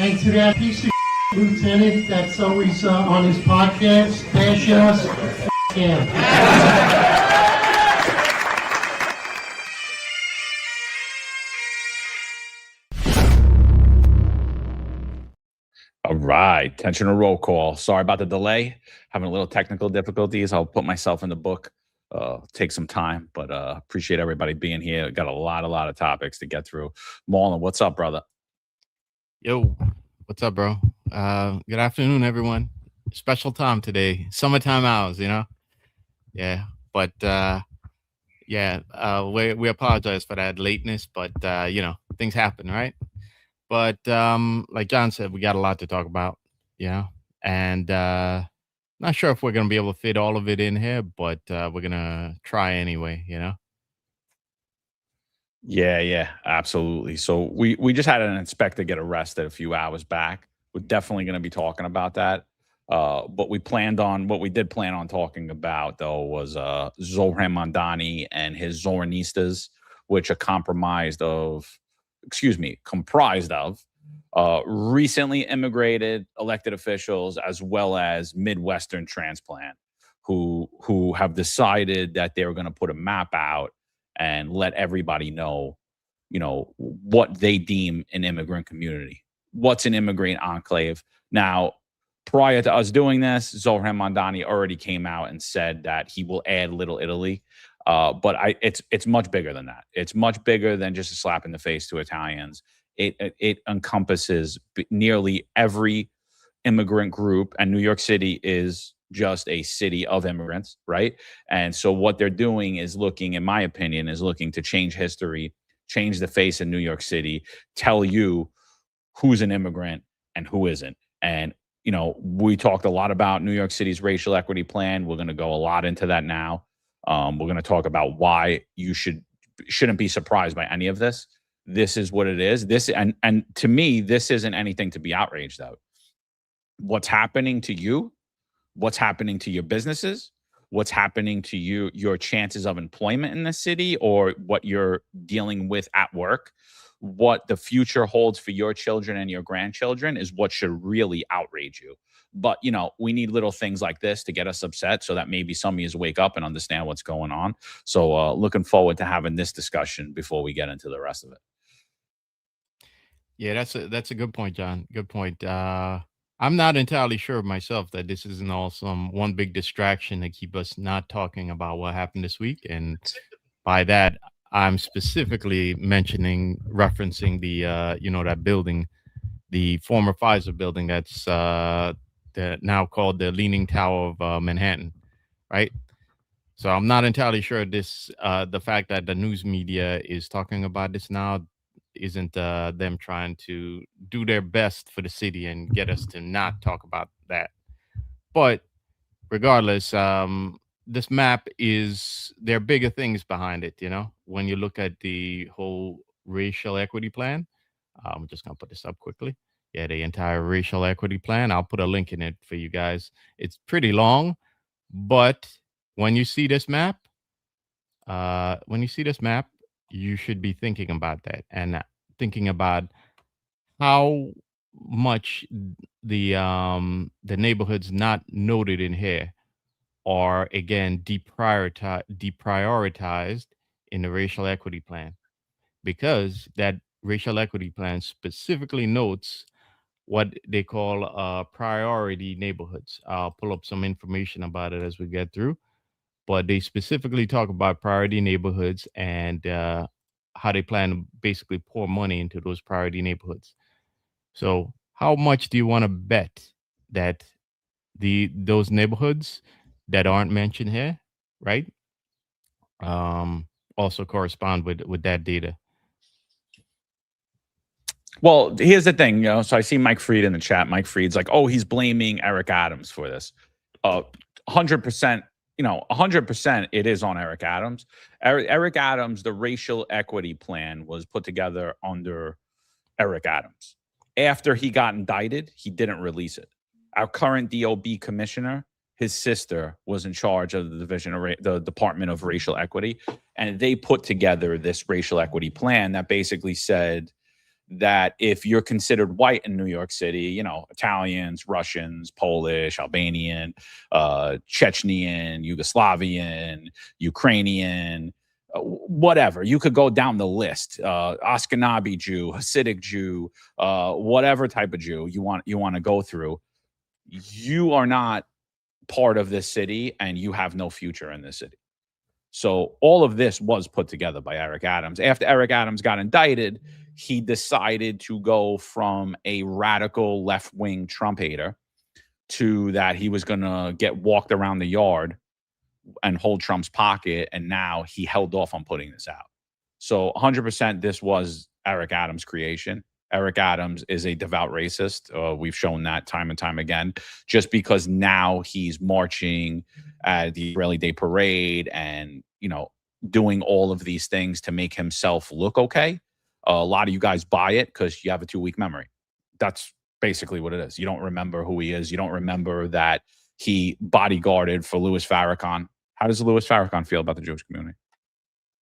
And to that piece of lieutenant that's always on his podcast, bashing us, him. All right, attention to roll call. Sorry about the delay. Having a little technical difficulties. I'll put myself in the book. Take some time, but appreciate everybody being here. Got a lot of topics to get through. Marlon, what's up, brother? Yo, what's up, bro? Good afternoon, everyone. Special time today. Summertime hours, you know? Yeah, but we apologize for that lateness, but things happen, right? But like John said, we got a lot to talk about, and not sure if we're going to be able to fit all of it in here, but we're going to try anyway, Yeah, absolutely. So we just had an inspector get arrested a few hours back. We're definitely going to be talking about that. What we did plan on talking about, though, was Zohran Mamdani and his Zohranistas, which are comprised of recently immigrated elected officials as well as Midwestern transplant who have decided that they're going to put a map out and let everybody know, what they deem an immigrant community. What's an immigrant enclave? Now, prior to us doing this, Zohran Mamdani already came out and said that he will add Little Italy. But it's much bigger than that. It's much bigger than just a slap in the face to Italians. It encompasses nearly every immigrant group, and New York City is just a city of immigrants, right? And so what they're doing is looking, in my opinion, to change history, change the face of New York City, tell you who's an immigrant and who isn't. And we talked a lot about New York City's racial equity plan. We're going to go a lot into that now. We're going to talk about why you shouldn't be surprised by any of this. This is what it is. And to me, this isn't anything to be outraged about. What's happening to you? What's happening to your businesses? What's happening to your chances of employment in the city, or what you're dealing with at work? What the future holds for your children and your grandchildren is what should really outrage you. But, we need little things like this to get us upset so that maybe some of you wake up and understand what's going on. So looking forward to having this discussion before we get into the rest of it. Yeah, that's a good point, John. Good point. I'm not entirely sure myself that this isn't all one big distraction to keep us not talking about what happened this week. And by that, I'm specifically referencing the that building, the former Pfizer building that's now called the Leaning Tower of Manhattan, right? So I'm not entirely sure the fact that the news media is talking about this now isn't them trying to do their best for the city and get us to not talk about that. But regardless, this map there are bigger things behind it, when you look at the whole racial equity plan. I'm just going to put this up quickly. Yeah, the entire racial equity plan. I'll put a link in it for you guys. It's pretty long, but when you see this map, you should be thinking about that and thinking about how much the neighborhoods not noted in here are, again, deprioritized in the racial equity plan, because that racial equity plan specifically notes what they call priority neighborhoods. I'll pull up some information about it as we get through, but they specifically talk about priority neighborhoods and how they plan to basically pour money into those priority neighborhoods. So how much do you want to bet that those neighborhoods that aren't mentioned here, right, also correspond with that data? Well, here's the thing, so I see Mike Freed in the chat. Mike Freed's like, oh, he's blaming Eric Adams for this. 100%, 100% it is on Eric Adams. Eric Adams, the racial equity plan was put together under Eric Adams. After he got indicted, he didn't release it. Our current DOB commissioner, his sister, was in charge of the Department of Racial Equity, and they put together this racial equity plan that basically said, that if you're considered white in New York City, you know, Italians, Russians, Polish, Albanian, Chechnyan, Yugoslavian, Ukrainian, whatever, you could go down the list, Ashkenazi Jew, Hasidic Jew, whatever type of Jew you want to go through, you are not part of this city and you have no future in this city. So all of this was put together by Eric Adams. After Eric Adams got indicted, he decided to go from a radical left-wing Trump hater to that he was going to get walked around the yard and hold Trump's pocket. And now he held off on putting this out. So 100% this was Eric Adams' creation. Eric Adams is a devout racist. We've shown that time and time again. Just because now he's marching at the Israeli Day Parade and, you know, doing all of these things to make himself look okay. A lot of you guys buy it because you have a 2-week memory. That's basically what it is. You don't remember who he is. You don't remember that he bodyguarded for Louis Farrakhan. How does Louis Farrakhan feel about the Jewish community?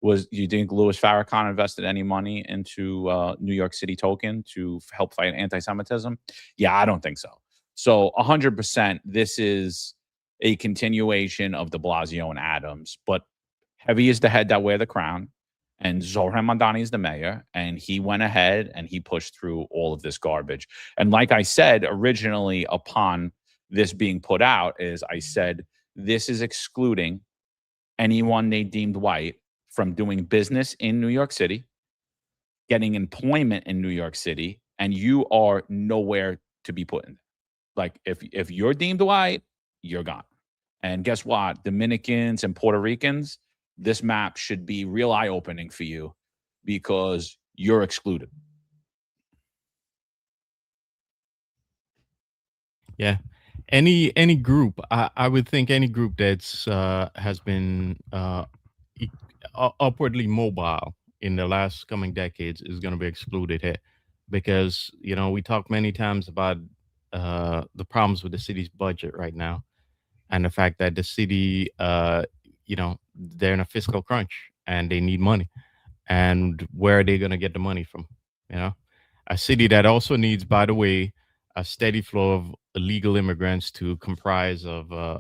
You think Louis Farrakhan invested any money into New York City Token to help fight anti-Semitism? Yeah, I don't think so. So 100%, this is a continuation of de Blasio and Adams, but heavy is the head that wear the crown, and Zohran Mamdani is the mayor, and he went ahead and he pushed through all of this garbage. And like I said, originally upon this being put out, I said, this is excluding anyone they deemed white from doing business in New York City, getting employment in New York City, and you are nowhere to be put in. Like, if you're deemed white, you're gone. And guess what? Dominicans and Puerto Ricans, this map should be real eye-opening for you because you're excluded. Yeah. Any group, I would think any group that's has been upwardly mobile in the last coming decades is going to be excluded here, because, you know, we talked many times about the problems with the city's budget right now, and the fact that the city, you know, they're in a fiscal crunch and they need money, and where are they going to get the money from? You know, a city that also needs, by the way, a steady flow of illegal immigrants to comprise a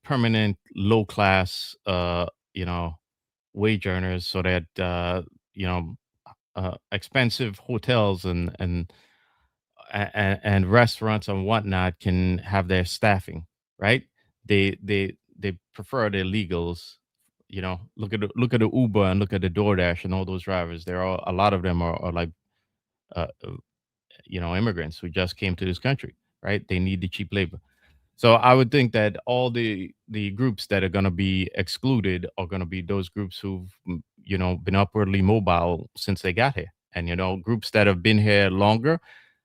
permanent low class, you know, wage earners, so that you know, expensive hotels and restaurants and whatnot can have their staffing, right? They prefer the illegals. You know, look at the Uber and look at the DoorDash and all those drivers. A lot of them are like you know, immigrants who just came to this country, right? They need the cheap labor. So I would think that all the groups that are going to be excluded are going to be those groups who've, you know, been upwardly mobile since they got here, and, you know, groups that have been here longer.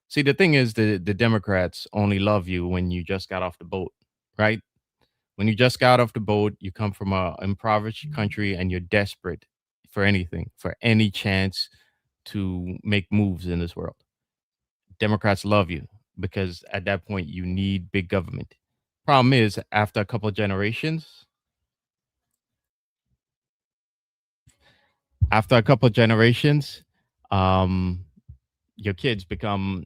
See, the thing is, the Democrats only love you when you just got off the boat, right? When you just got off the boat, you come from a impoverished country and you're desperate for anything, for any chance to make moves in this world. Democrats love you because at that point you need big government. Problem is, after a couple of generations, your kids become,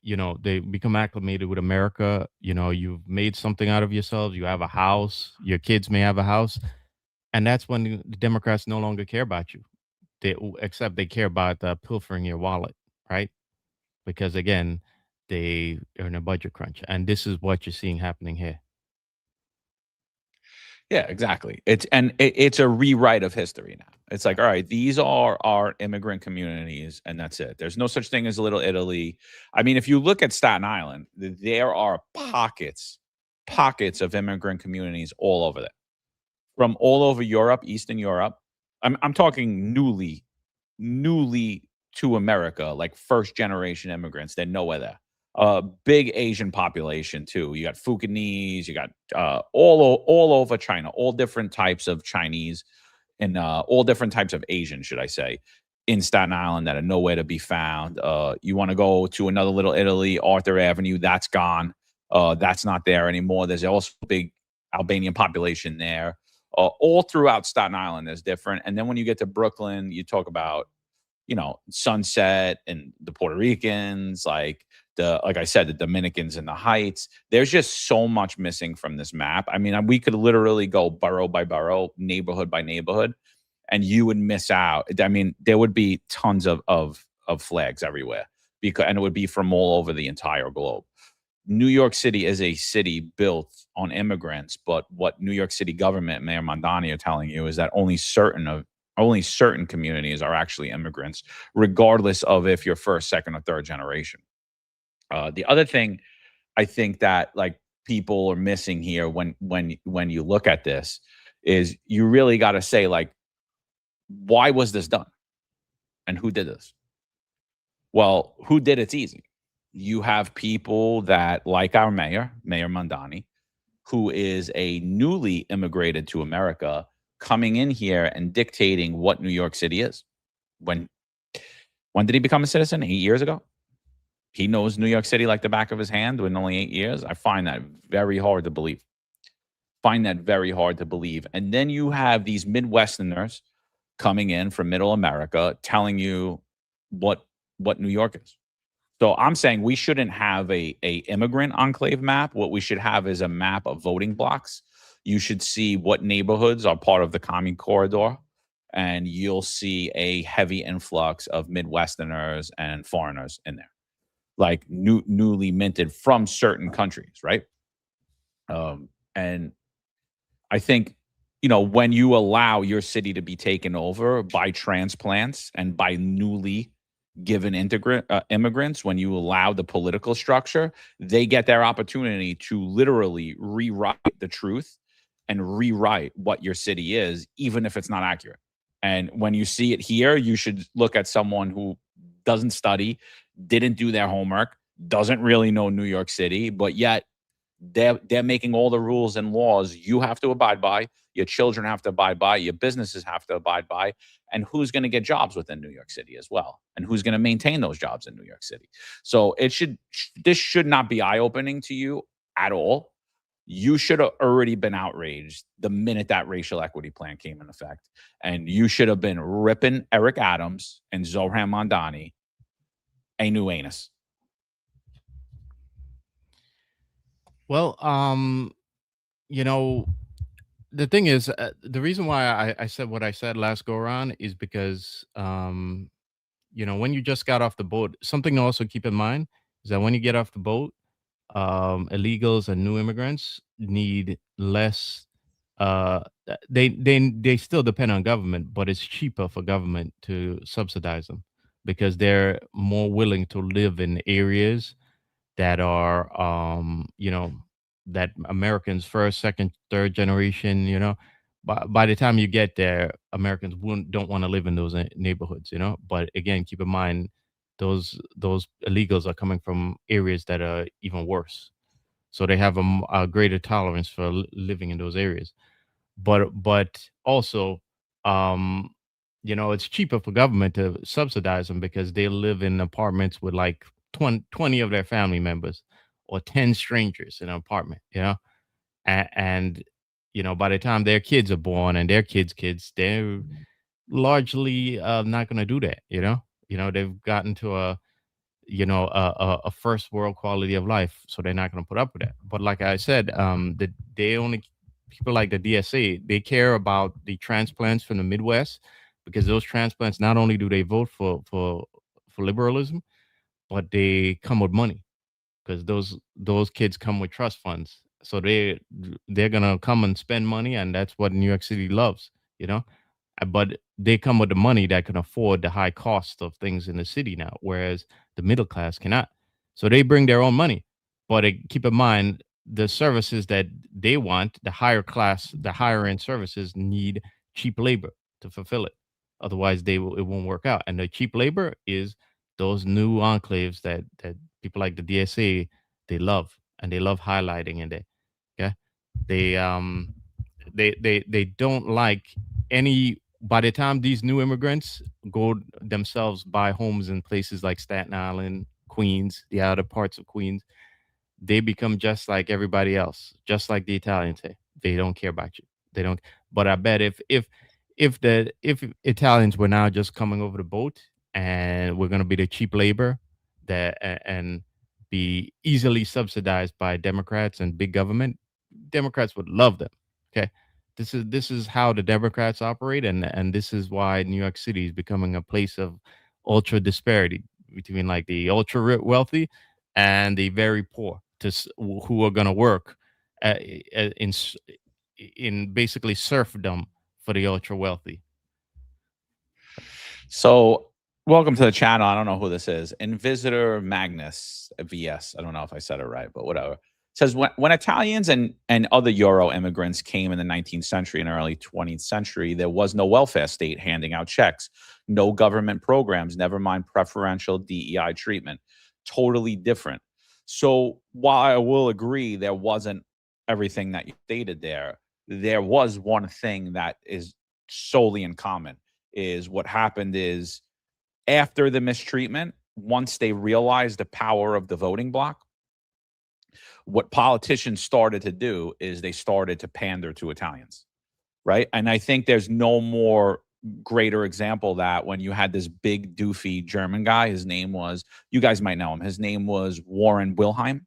you know, they become acclimated with America. You know, you've made something out of yourselves. You have a house. Your kids may have a house, and that's when the Democrats no longer care about you. Except they care about pilfering your wallet, right? Because again, they are in a budget crunch, and this is what you're seeing happening here. Yeah, exactly. It's a rewrite of history now. It's like, all right, these are our immigrant communities, and that's it. There's no such thing as Little Italy. I mean, if you look at Staten Island, there are pockets of immigrant communities all over there, from all over Europe, Eastern Europe. I'm talking newly to America, like first generation immigrants. They're nowhere there. Big Asian population too. You got Fukienese, you got all over China, all different types of Chinese and all different types of Asian, should I say, in Staten Island that are nowhere to be found. You want to go to another Little Italy, Arthur Avenue, that's gone. That's not there anymore. There's also a big Albanian population there. All throughout Staten Island is different. And then when you get to Brooklyn, you talk about Sunset and the Puerto Ricans, like I said, the Dominicans in the Heights. There's just so much missing from this map. I mean, we could literally go borough by borough, neighborhood by neighborhood, and you would miss out. I mean, there would be tons of flags everywhere, and it would be from all over the entire globe. New York City is a city built on immigrants, but what New York City government, Mayor Mamdani, are telling you is that only certain communities are actually immigrants, regardless of if you're first, second, or third generation. The other thing I think that like people are missing here when you look at this is you really got to say, like, why was this done? And who did this? Well, who did it's easy. You have people that, like our Mayor Mamdani, who is a newly immigrated to America, coming in here and dictating what New York City is. When did he become a citizen? 8 years ago? He knows New York City like the back of his hand in only 8 years. I find that very hard to believe. And then you have these Midwesterners coming in from middle America telling you what New York is. So I'm saying we shouldn't have a immigrant enclave map. What we should have is a map of voting blocks. You should see what neighborhoods are part of the Common Corridor, and you'll see a heavy influx of Midwesterners and foreigners in there, like newly minted from certain countries, right? And I think, when you allow your city to be taken over by transplants and by newly given immigrants, when you allow the political structure, they get their opportunity to literally rewrite the truth and rewrite what your city is, even if it's not accurate. And when you see it here, you should look at someone who doesn't study, didn't do their homework, doesn't really know New York City, but yet they're making all the rules and laws you have to abide by, your children have to abide by, your businesses have to abide by, and who's going to get jobs within New York City as well, and who's going to maintain those jobs in New York City. So this should not be eye-opening to you at all. You should have already been outraged the minute that racial equity plan came in effect, and you should have been ripping Eric Adams and Zohran Mamdani a new anus. Well, the thing is, the reason why I said what I said last go around is because, when you just got off the boat, something to also keep in mind is that when you get off the boat, illegals and new immigrants need less. They still depend on government, but it's cheaper for government to subsidize them because they're more willing to live in areas that are, that Americans first, second, third generation, by the time you get there, Americans don't want to live in those neighborhoods, But again, keep in mind, those illegals are coming from areas that are even worse. So they have a greater tolerance for living in those areas. But also, it's cheaper for government to subsidize them because they live in apartments with like 20 of their family members or 10 strangers in an apartment, and by the time their kids are born and their kids, they're largely not going to do that. They've gotten to a first world quality of life, so they're not going to put up with that. But like I said, people like the DSA, they care about the transplants from the Midwest because those transplants, not only do they vote for liberalism, but they come with money because those kids come with trust funds. So they're gonna come and spend money, and that's what New York City loves, But they come with the money that can afford the high cost of things in the city now, whereas the middle class cannot. So they bring their own money. But keep in mind, the services that they want, the higher class, the higher end services need cheap labor to fulfill it. Otherwise, it won't work out. And the cheap labor is those new enclaves that people like the DSA, they love, and they love highlighting in there. Okay. They don't like any. By the time these new immigrants go themselves buy homes in places like Staten Island, Queens, the outer parts of Queens, they become just like everybody else, just like the Italians say. They don't care about you. They don't. But I bet if Italians were now just coming over the boat and we're going to be the cheap labor and be easily subsidized by Democrats and big government, Democrats would love them. Okay. This is how the Democrats operate, and this is why New York City is becoming a place of ultra disparity between like the ultra wealthy and the very poor who are going to work in basically serfdom for the ultra wealthy. So, welcome to the channel. I don't know who this is. Invisitor Magnus VS. I don't know if I said it right, but whatever. It says when Italians and other Euro immigrants came in the 19th century and early 20th century, there was no welfare state handing out checks, no government programs, never mind preferential DEI treatment. Totally different. So while I will agree there wasn't everything that you stated there was one thing that is solely in common. Is what happened is after the mistreatment, once they realized the power of the voting bloc, what politicians started to do is they started to pander to Italians, right? And I think there's no more greater example of that when you had this big doofy German guy. His name was, you guys might know him. His name was Warren Wilhelm,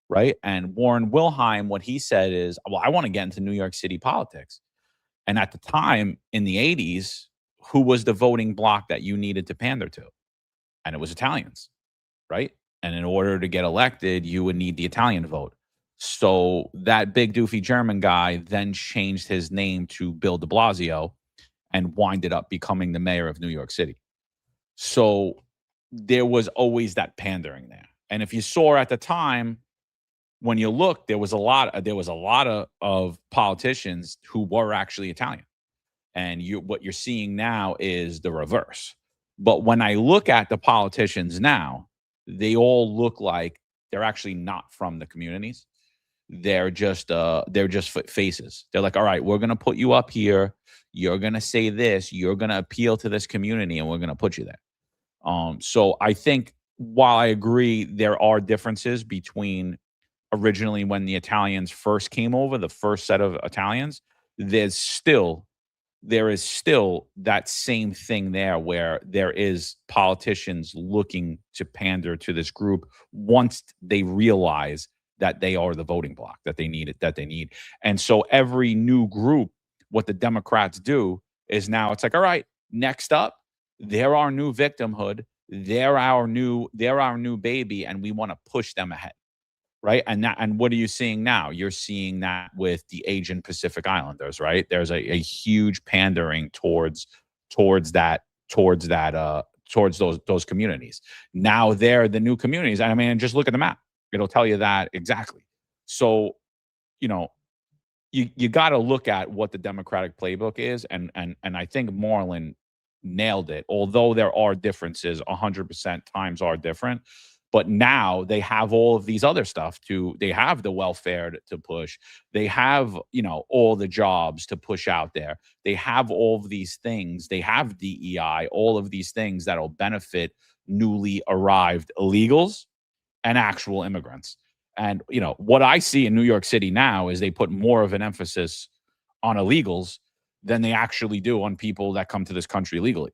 right? And Warren Wilhelm, what he said is, well, I want to get into New York City politics. And at the time in the 80s, who was the voting bloc that you needed to pander to? And it was Italians, right? And in order to get elected, you would need the Italian vote. So that big doofy German guy then changed his name to Bill de Blasio and winded up becoming the mayor of New York City. So there was always that pandering there. And if you saw at the time, when you look, there was a lot of politicians who were actually Italian, and what you're seeing now is the reverse. But when I look at the politicians now, they all look like they're actually not from the communities. They're just faces. They're like, all right, we're gonna put you up here. You're gonna say this. You're gonna appeal to this community, and we're gonna put you there. So I think while I agree there are differences between originally when the Italians first came over, the first set of Italians, there is still that same thing there where there is politicians looking to pander to this group once they realize that they are the voting bloc that they need. And so every new group, what the Democrats do is now it's like, all right, next up, they're our new victimhood. They're our new baby, and we want to push them ahead. Right. And what are you seeing now? You're seeing that with the Asian Pacific Islanders, right? There's a huge pandering towards those communities. Now they're the new communities. I mean, just look at the map. It'll tell you that exactly. So, you got to look at what the Democratic playbook is. And I think Moreland nailed it. Although there are differences, 100% times are different. But now they have all of these other stuff they have the welfare to push. They have, all the jobs to push out there. They have all of these things. They have DEI, all of these things that'll benefit newly arrived illegals and actual immigrants. And, what I see in New York City now is they put more of an emphasis on illegals than they actually do on people that come to this country legally.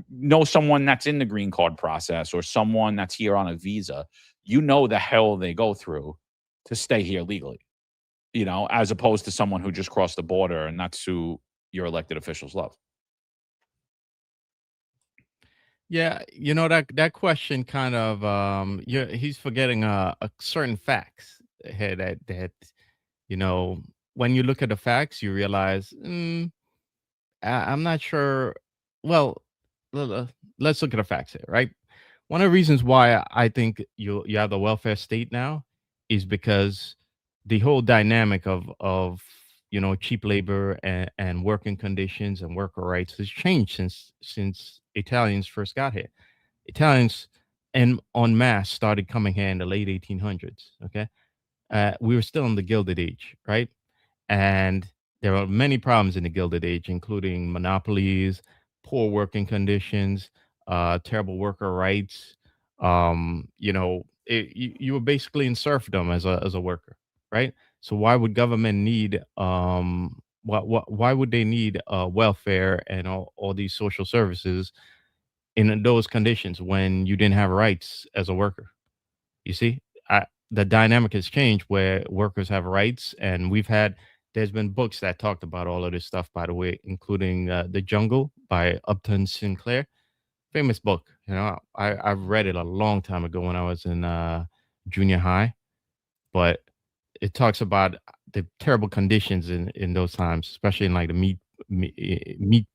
Know someone that's in the green card process or someone that's here on a visa, the hell they go through to stay here legally, as opposed to someone who just crossed the border, and that's who your elected officials love. Yeah, that question kind of he's forgetting a certain facts here that when you look at the facts, you realize I'm not sure. Well, let's look at the facts here, right? One of the reasons why I think you have the welfare state now is because the whole dynamic of cheap labor and working conditions and worker rights has changed since Italians first got here. Italians en masse started coming here in the late 1800s. Okay, we were still in the Gilded Age, right? And there are many problems in the Gilded Age, including monopolies, poor working conditions, terrible worker rights. You were basically in serfdom as a worker, right? So why would government need why would they need welfare and all these social services in those conditions when you didn't have rights as a worker. You see, the dynamic has changed where workers have rights, and there's been books that talked about all of this stuff, by the way, including The Jungle by Upton Sinclair. Famous book. I've read it a long time ago when I was in junior high, but it talks about the terrible conditions in those times, especially in like the meat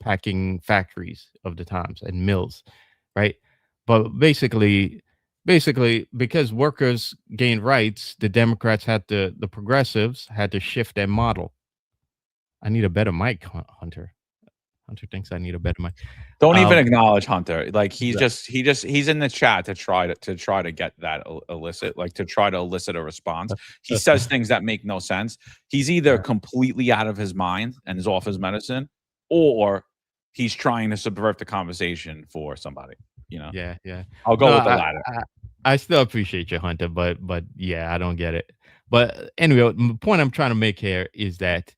packing factories of the times and mills, right? But basically, because workers gained rights, the the progressives had to shift their model. I need a better mic, Hunter. Hunter thinks I need a better mic. Don't even acknowledge Hunter. Like he's Yeah. he's in the chat to try to get that elicit, like to try to elicit a response. He says things that make no sense. He's either completely out of his mind and is off his medicine, or he's trying to subvert the conversation for somebody. Yeah. I'll go with the latter. I still appreciate you, Hunter, but yeah, I don't get it. But anyway, the point I'm trying to make here is that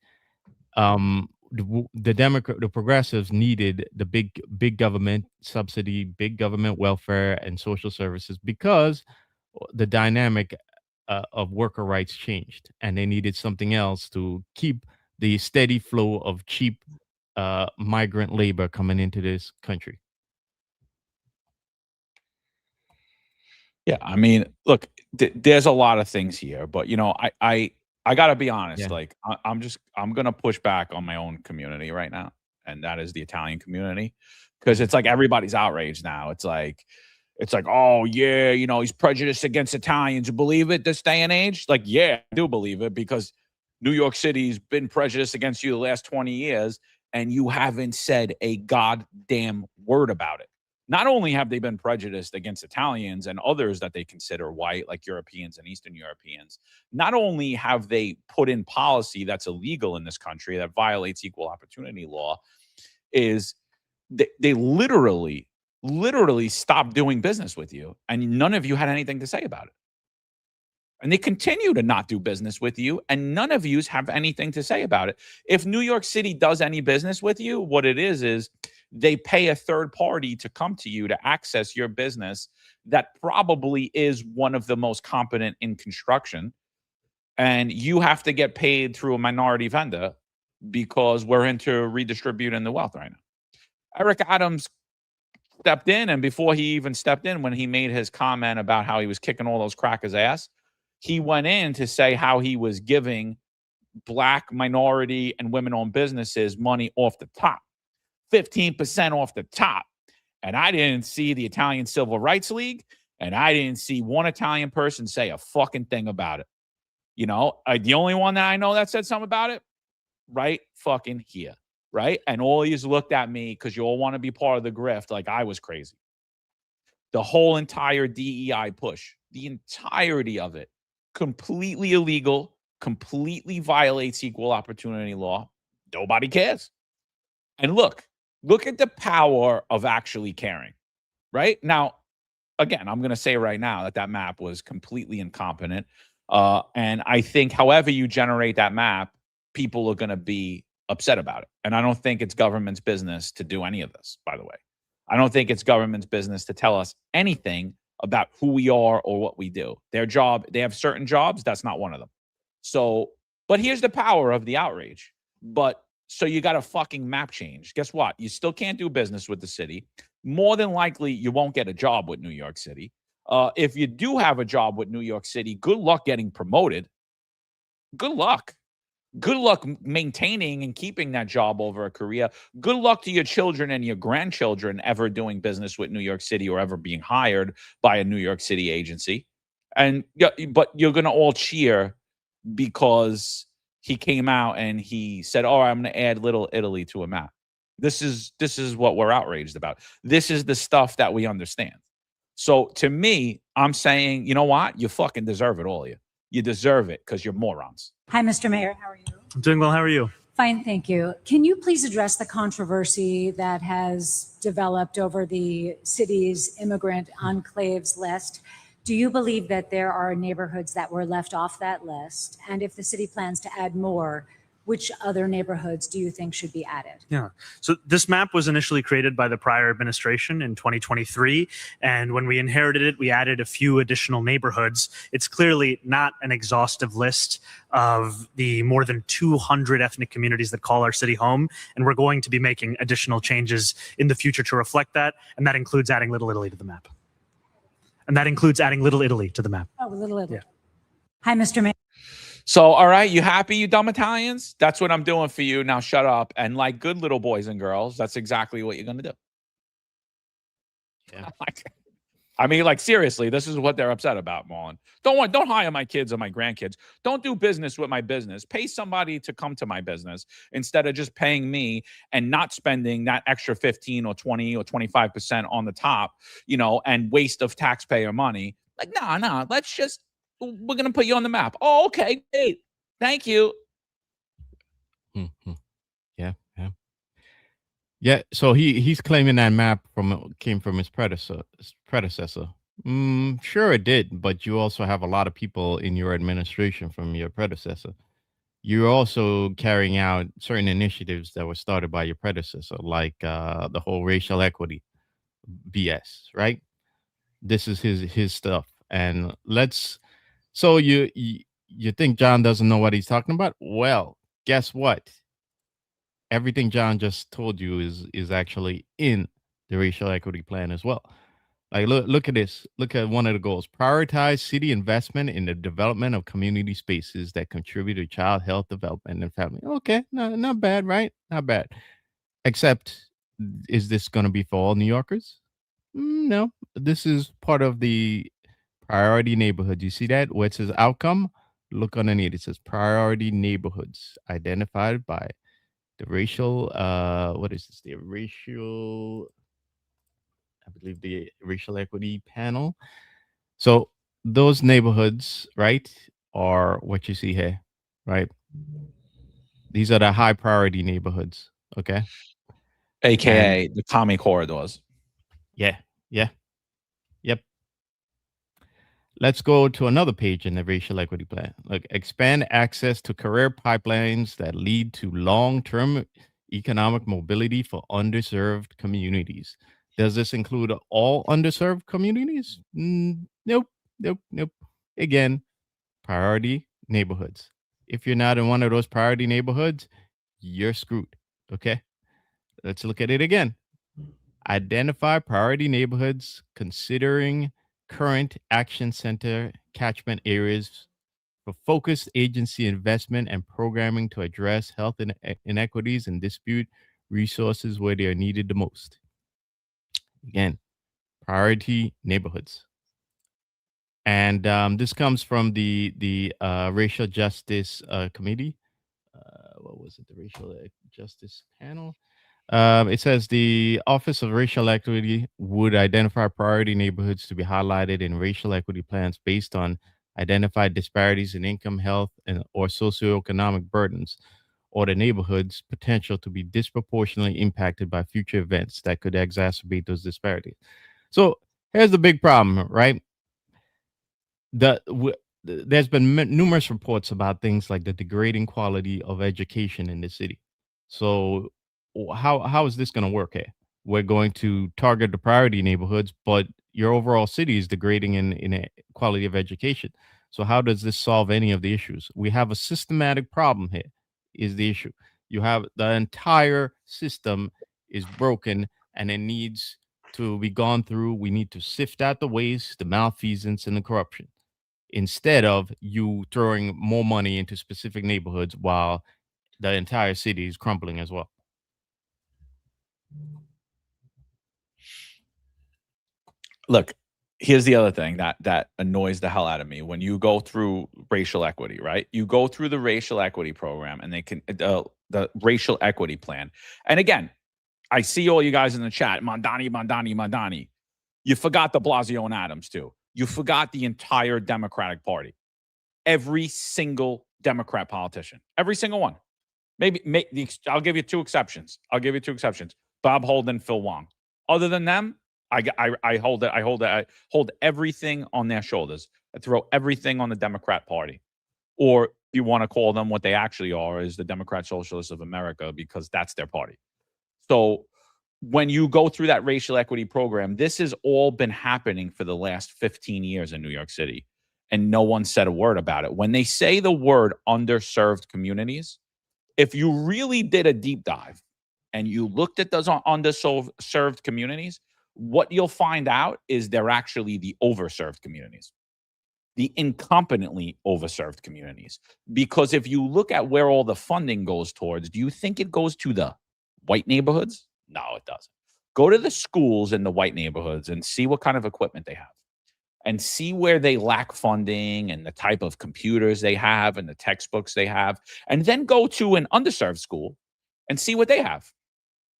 the progressives needed the big government subsidy, big government welfare and social services, because the dynamic of worker rights changed, and they needed something else to keep the steady flow of cheap migrant labor coming into this country. Yeah, I mean, look, there's a lot of things here, but I gotta be honest. Yeah. Like, I'm gonna push back on my own community right now, and that is the Italian community, because it's like everybody's outraged now. It's like, oh yeah, he's prejudiced against Italians. You believe it this day and age? Like, yeah, I do believe it, because New York City's been prejudiced against you the last 20 years, and you haven't said a goddamn word about it. Not only have they been prejudiced against Italians and others that they consider white, like Europeans and Eastern Europeans, not only have they put in policy that's illegal in this country that violates equal opportunity law, is they literally stopped doing business with you, and none of you had anything to say about it. And they continue to not do business with you, and none of you have anything to say about it. If New York City does any business with you, what it is they pay a third party to come to you to access your business that probably is one of the most competent in construction. And you have to get paid through a minority vendor because we're into redistributing the wealth right now. Eric Adams stepped in, and before he even stepped in, when he made his comment about how he was kicking all those crackers' ass, he went in to say how he was giving Black, minority, and women-owned businesses money off the top. 15% off the top. And I didn't see the Italian Civil Rights League, and I didn't see one Italian person say a fucking thing about it. The only one that I know that said something about it, right fucking here, right? And all you looked at me because you all want to be part of the grift like I was crazy. The whole entire DEI push, the entirety of it, completely illegal, completely violates equal opportunity law. Nobody cares. And look at the power of actually caring, right? Now, again, I'm going to say right now that map was completely incompetent. And I think however you generate that map, people are going to be upset about it. And I don't think it's government's business to do any of this, by the way. I don't think it's government's business to tell us anything about who we are or what we do. Their job, they have certain jobs. That's not one of them. So, but here's the power of the outrage. So you got a fucking map change. Guess what? You still can't do business with the city. More than likely, you won't get a job with New York City. If you do have a job with New York City, good luck getting promoted. Good luck. Good luck maintaining and keeping that job over a career. Good luck to your children and your grandchildren ever doing business with New York City or ever being hired by a New York City agency. But you're going to all cheer because he came out and he said, "Oh, I'm going to add Little Italy to a map." This is what we're outraged about. This is the stuff that we understand. So to me, I'm saying, you know what? You fucking deserve it, all of you. You deserve it because you're morons. Hi, Mr. Mayor. How are you? I'm doing well. How are you? Fine, thank you. Can you please address the controversy that has developed over the city's immigrant enclaves list? Do you believe that there are neighborhoods that were left off that list? And if the city plans to add more, which other neighborhoods do you think should be added? Yeah. So this map was initially created by the prior administration in 2023. And when we inherited it, we added a few additional neighborhoods. It's clearly not an exhaustive list of the more than 200 ethnic communities that call our city home. And we're going to be making additional changes in the future to reflect that. And that includes adding Little Italy to the map. And that includes adding Little Italy to the map. Oh, Little Italy. Yeah. Hi, Mr. Mayor. So, all right, you happy, you dumb Italians? That's what I'm doing for you. Now shut up. And like good little boys and girls, that's exactly what you're going to do. Yeah. I mean, like, seriously, this is what they're upset about, Marlon. Don't hire my kids or my grandkids. Don't do business with my business. Pay somebody to come to my business instead of just paying me and not spending that extra 15 or 20 or 25% on the top, and waste of taxpayer money. Like, nah, we're going to put you on the map. Oh, okay, great. Thank you. Mm-hmm. Yeah. So he's claiming that map came from his predecessor. Sure it did, but you also have a lot of people in your administration from your predecessor. You're also carrying out certain initiatives that were started by your predecessor, like the whole racial equity BS, right? This is his stuff. And so you think John doesn't know what he's talking about? Well, guess what? Everything John just told you is actually in the racial equity plan as well. Like, look at this. Look at one of the goals. Prioritize city investment in the development of community spaces that contribute to child health development and family. Okay, no, not bad, right? Not bad. Except, is this going to be for all New Yorkers? No, this is part of the priority neighborhood. You see that where it says outcome? Look underneath. It says priority neighborhoods identified by the racial, what is this? The racial, I believe the racial equity panel. So those neighborhoods, right, are what you see here, right? These are the high priority neighborhoods. Okay. AKA the commie corridors. Yeah. Yep. Let's go to another page in the racial equity plan. Look, expand access to career pipelines that lead to long-term economic mobility for underserved communities. Does this include all underserved communities? Nope. Again, priority neighborhoods. If you're not in one of those priority neighborhoods, you're screwed. Okay. Let's look at it again. Identify priority neighborhoods considering current action center catchment areas for focused agency investment and programming to address health inequities and dispute resources where they are needed the most. Again, priority neighborhoods. And this comes from the Racial Justice Committee. What was it? The Racial Justice Panel. It says the Office of Racial Equity would identify priority neighborhoods to be highlighted in racial equity plans based on identified disparities in income, health, or socioeconomic burdens, or the neighborhood's potential to be disproportionately impacted by future events that could exacerbate those disparities. So here's the big problem, right? There's been numerous reports about things like the degrading quality of education in the city. So how is this going to work here? We're going to target the priority neighborhoods, but your overall city is degrading in quality of education. So how does this solve any of the issues? We have a systematic problem here is the issue. You have the entire system is broken and it needs to be gone through. We need to sift out the waste, the malfeasance, and the corruption instead of you throwing more money into specific neighborhoods while the entire city is crumbling as well. Look, here's the other thing that annoys the hell out of me. When you go through racial equity, right? You go through the racial equity program and they can the racial equity plan. And again, I see all you guys in the chat, Mamdani. You forgot de Blasio and Adams too. You forgot the entire Democratic Party. Every single Democrat politician, every single one. I'll give you two exceptions. Bob Holden, Phil Wong. Other than them, I hold everything on their shoulders. I throw everything on the Democrat Party or you want to call them what they actually are, is the Democrat Socialists of America, because that's their party. So when you go through that racial equity program, this has all been happening for the last 15 years in New York City, and no one said a word about it. When they say the word underserved communities, if you really did a deep dive and you looked at those underserved communities, what you'll find out is they're actually the overserved communities, the incompetently overserved communities. Because if you look at where all the funding goes towards, do you think it goes to the white neighborhoods? No, it doesn't. Go to the schools in the white neighborhoods and see what kind of equipment they have, and see where they lack funding and the type of computers they have and the textbooks they have. And then go to an underserved school and see what they have.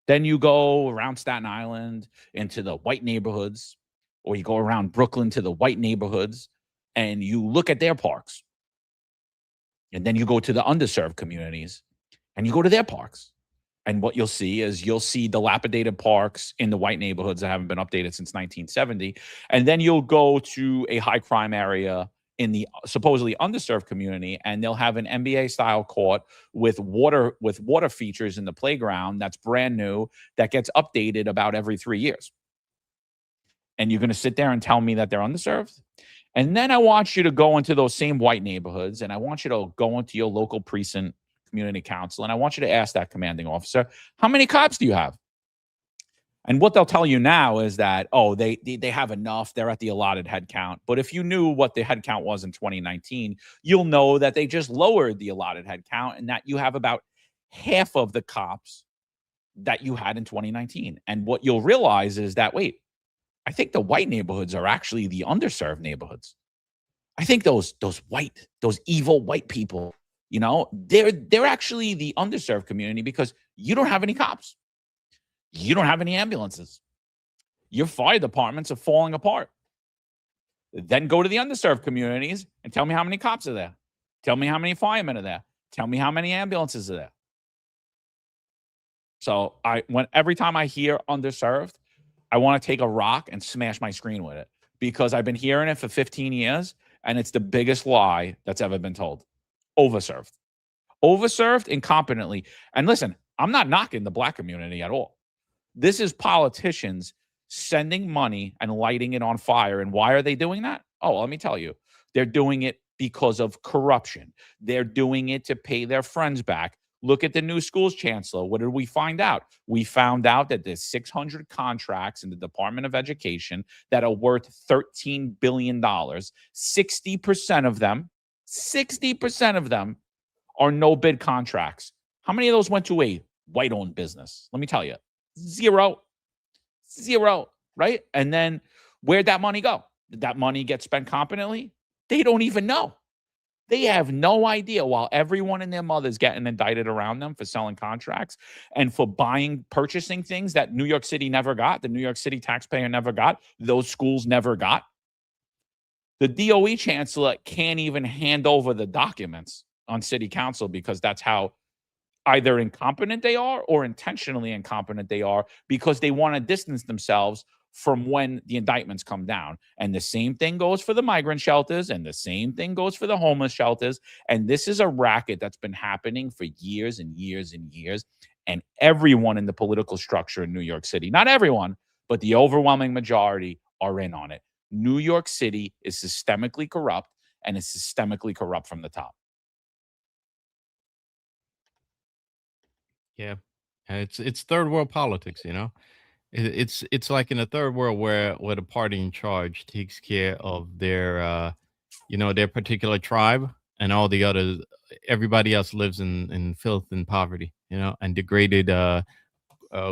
Then you go around Staten Island into the white neighborhoods, or you go around Brooklyn to the white neighborhoods, and you look at their parks. And then you go to the underserved communities and you go to their parks. And what you'll see is dilapidated parks in the white neighborhoods that haven't been updated since 1970. And then you'll go to a high crime area in the supposedly underserved community, and they'll have an NBA style court with water features in the playground that's brand new, that gets updated about every 3 years. And you're going to sit there and tell me that they're underserved? And then I want you to go into those same white neighborhoods, and I want you to go into your local precinct community council, and I want you to ask that commanding officer, how many cops do you have? And what they'll tell you now is that, oh, they have enough. They're at the allotted head count. But if you knew what the head count was in 2019, you'll know that they just lowered the allotted head count, and that you have about half of the cops that you had in 2019. And what you'll realize is that, wait, I think the white neighborhoods are actually the underserved neighborhoods. I think those evil white people, they're actually the underserved community, because you don't have any cops. You don't have any ambulances. Your fire departments are falling apart. Then go to the underserved communities and tell me how many cops are there. Tell me how many firemen are there. Tell me how many ambulances are there. So every time I hear underserved, I want to take a rock and smash my screen with it, because I've been hearing it for 15 years, and it's the biggest lie that's ever been told. Overserved incompetently. And listen, I'm not knocking the black community at all. This is politicians sending money and lighting it on fire. And why are they doing that? Oh, let me tell you. They're doing it because of corruption. They're doing it to pay their friends back. Look at the new schools chancellor. What did we find out? We found out that there's 600 contracts in the Department of Education that are worth $13 billion. 60% of them are no-bid contracts. How many of those went to a white-owned business? Let me tell you. Zero, right? And then where'd that money go? Did that money get spent competently? They don't even know. They have no idea, while everyone and their mother's getting indicted around them for selling contracts and for purchasing things that New York City never got, the New York City taxpayer never got, those schools never got. The DOE chancellor can't even hand over the documents on city council, because that's how either incompetent they are or intentionally incompetent they are, because they want to distance themselves from when the indictments come down. And the same thing goes for the migrant shelters, and the same thing goes for the homeless shelters. And this is a racket that's been happening for years and years and years. And everyone in the political structure in New York City, not everyone, but the overwhelming majority, are in on it. New York City is systemically corrupt, and it's systemically corrupt from the top. Yeah, it's third world politics. It's like in a third world where the party in charge takes care of their their particular tribe, and all the others, everybody else lives in filth and poverty, and degraded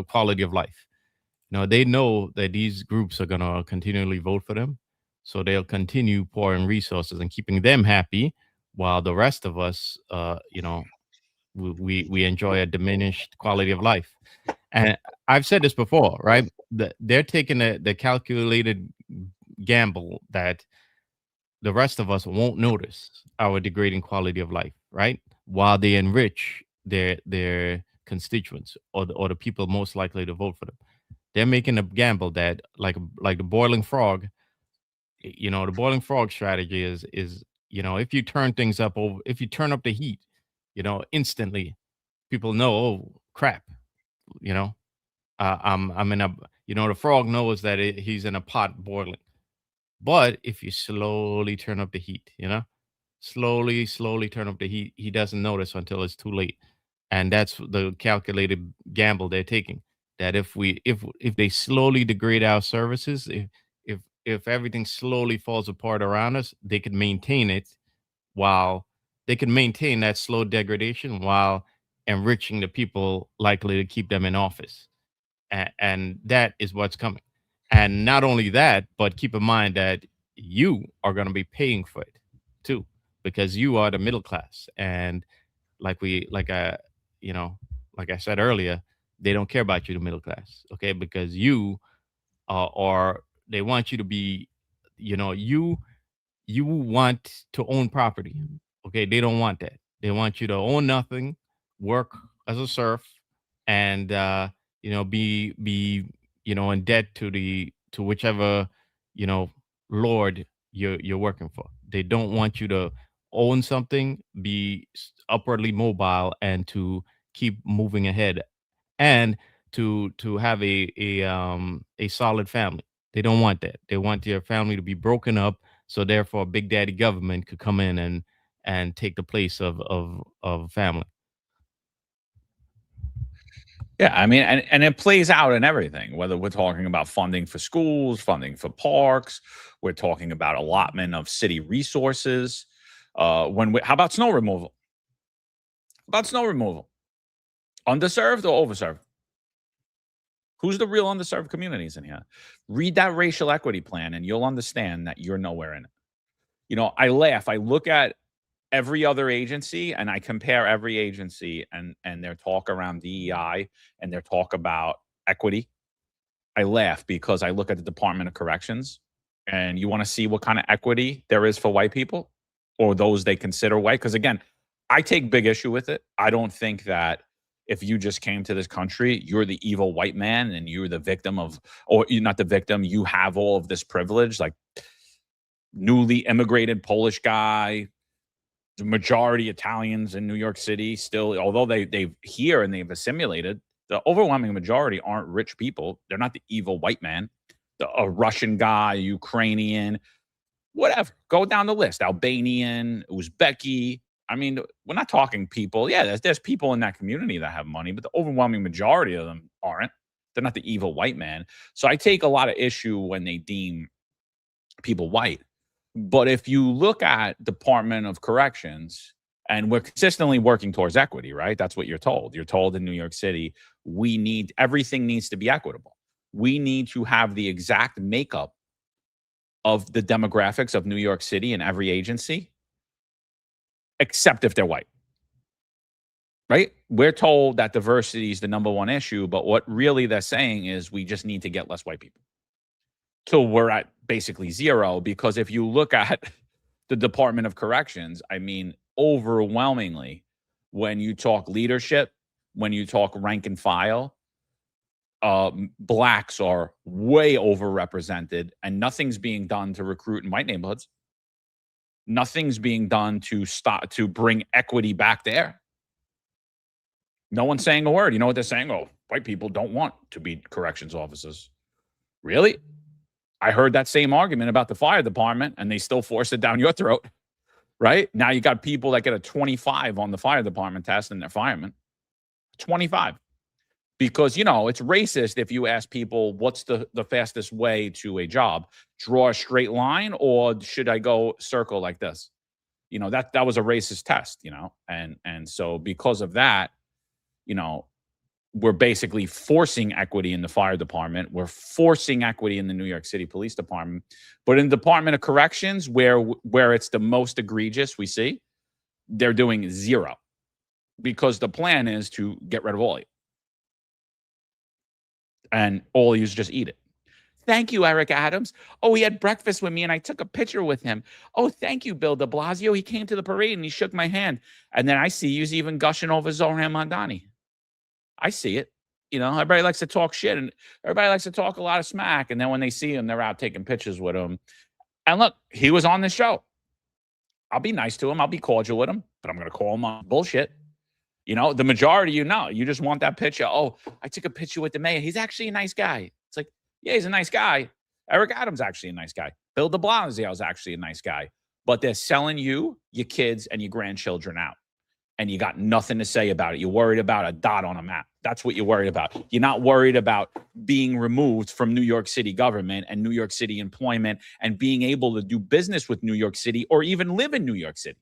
quality of life. They know that these groups are going to continually vote for them, so they'll continue pouring resources and keeping them happy, while the rest of us, we enjoy a diminished quality of life. And I've said this before, right? They're taking the calculated gamble that the rest of us won't notice our degrading quality of life, right? While they enrich their constituents, or the people most likely to vote for them. They're making a gamble that, like the boiling frog, the boiling frog strategy is if you turn things up over, if you turn up the heat, instantly people know, oh crap, you know, I'm in a, the frog knows that he's in a pot boiling. But if you slowly turn up the heat, slowly turn up the heat, he doesn't notice until it's too late. And that's the calculated gamble they're taking. That if they slowly degrade our services, if everything slowly falls apart around us, they could maintain it while they can maintain that slow degradation while enriching the people likely to keep them in office. And that is what's coming. And not only that, but keep in mind that you are going to be paying for it too, because you are the middle class. And like I said earlier, they don't care about you, the middle class, okay? Because you are, they want you to be, you want to own property, okay? They don't want that. They want you to own nothing, work as a serf, and be in debt to whichever lord you're working for. They don't want you to own something, be upwardly mobile, and to keep moving ahead, and to have a solid family. They don't want that. They want your family to be broken up, so therefore Big Daddy government could come in and take the place of family. Yeah, I mean, and it plays out in everything, whether we're talking about funding for schools, funding for parks, we're talking about allotment of city resources. How about snow removal? About snow removal? Underserved or overserved? Who's the real underserved communities in here? Read that racial equity plan and you'll understand that you're nowhere in it. I laugh. I look at every other agency and I compare every agency and their talk around DEI and their talk about equity. I laugh because I look at the Department of Corrections and you want to see what kind of equity there is for white people or those they consider white. Because again, I take big issue with it. I don't think that if you just came to this country, you're the evil white man and you're the victim of, or you're not the victim, you have all of this privilege, like newly immigrated Polish guy, the majority Italians in New York City still, although they've here and they've assimilated, the overwhelming majority aren't rich people. They're not the evil white man. A Russian guy, Ukrainian, whatever. Go down the list. Albanian, Uzbeki. I mean, we're not talking people. Yeah, there's people in that community that have money, but the overwhelming majority of them aren't. They're not the evil white man. So I take a lot of issue when they deem people white. But if you look at Department of Corrections, and we're consistently working towards equity, right? That's what you're told. You're told in New York City, everything needs to be equitable. We need to have the exact makeup of the demographics of New York City in every agency, except if they're white, right? We're told that diversity is the number one issue, but what really they're saying is we just need to get less white people. Till we're at basically zero, because if you look at the Department of Corrections, I mean, overwhelmingly, when you talk leadership, when you talk rank and file, blacks are way overrepresented, and nothing's being done to recruit in white neighborhoods. Nothing's being done to bring equity back there. No one's saying a word. You know what they're saying? Oh, white people don't want to be corrections officers. Really? I heard that same argument about the fire department, and they still force it down your throat, right? Now you got people that get a 25 on the fire department test and they're firemen. 25. Because, it's racist if you ask people, what's the fastest way to a job? Draw a straight line, or should I go circle like this? That was a racist test, and so because of that, we're basically forcing equity in the fire department. We're forcing equity in the New York City Police Department. But in the Department of Corrections, where it's the most egregious we see, they're doing zero. Because the plan is to get rid of all of you. And all you just eat it. Thank you, Eric Adams. Oh, he had breakfast with me and I took a picture with him. Oh, thank you, Bill de Blasio. He came to the parade and he shook my hand. And then I see you even gushing over Zohran Mamdani. I see it. Everybody likes to talk shit and everybody likes to talk a lot of smack. And then when they see him, they're out taking pictures with him. And look, he was on the show. I'll be nice to him. I'll be cordial with him, but I'm going to call him on bullshit. You know, the majority, you just want that picture. Oh, I took a picture with the mayor. He's actually a nice guy. It's like, yeah, he's a nice guy. Eric Adams actually a nice guy. Bill de Blasio is actually a nice guy. But they're selling you, your kids, and your grandchildren out. And you got nothing to say about it. You're worried about a dot on a map. That's what you're worried about. You're not worried about being removed from New York City government and New York City employment and being able to do business with New York City or even live in New York City.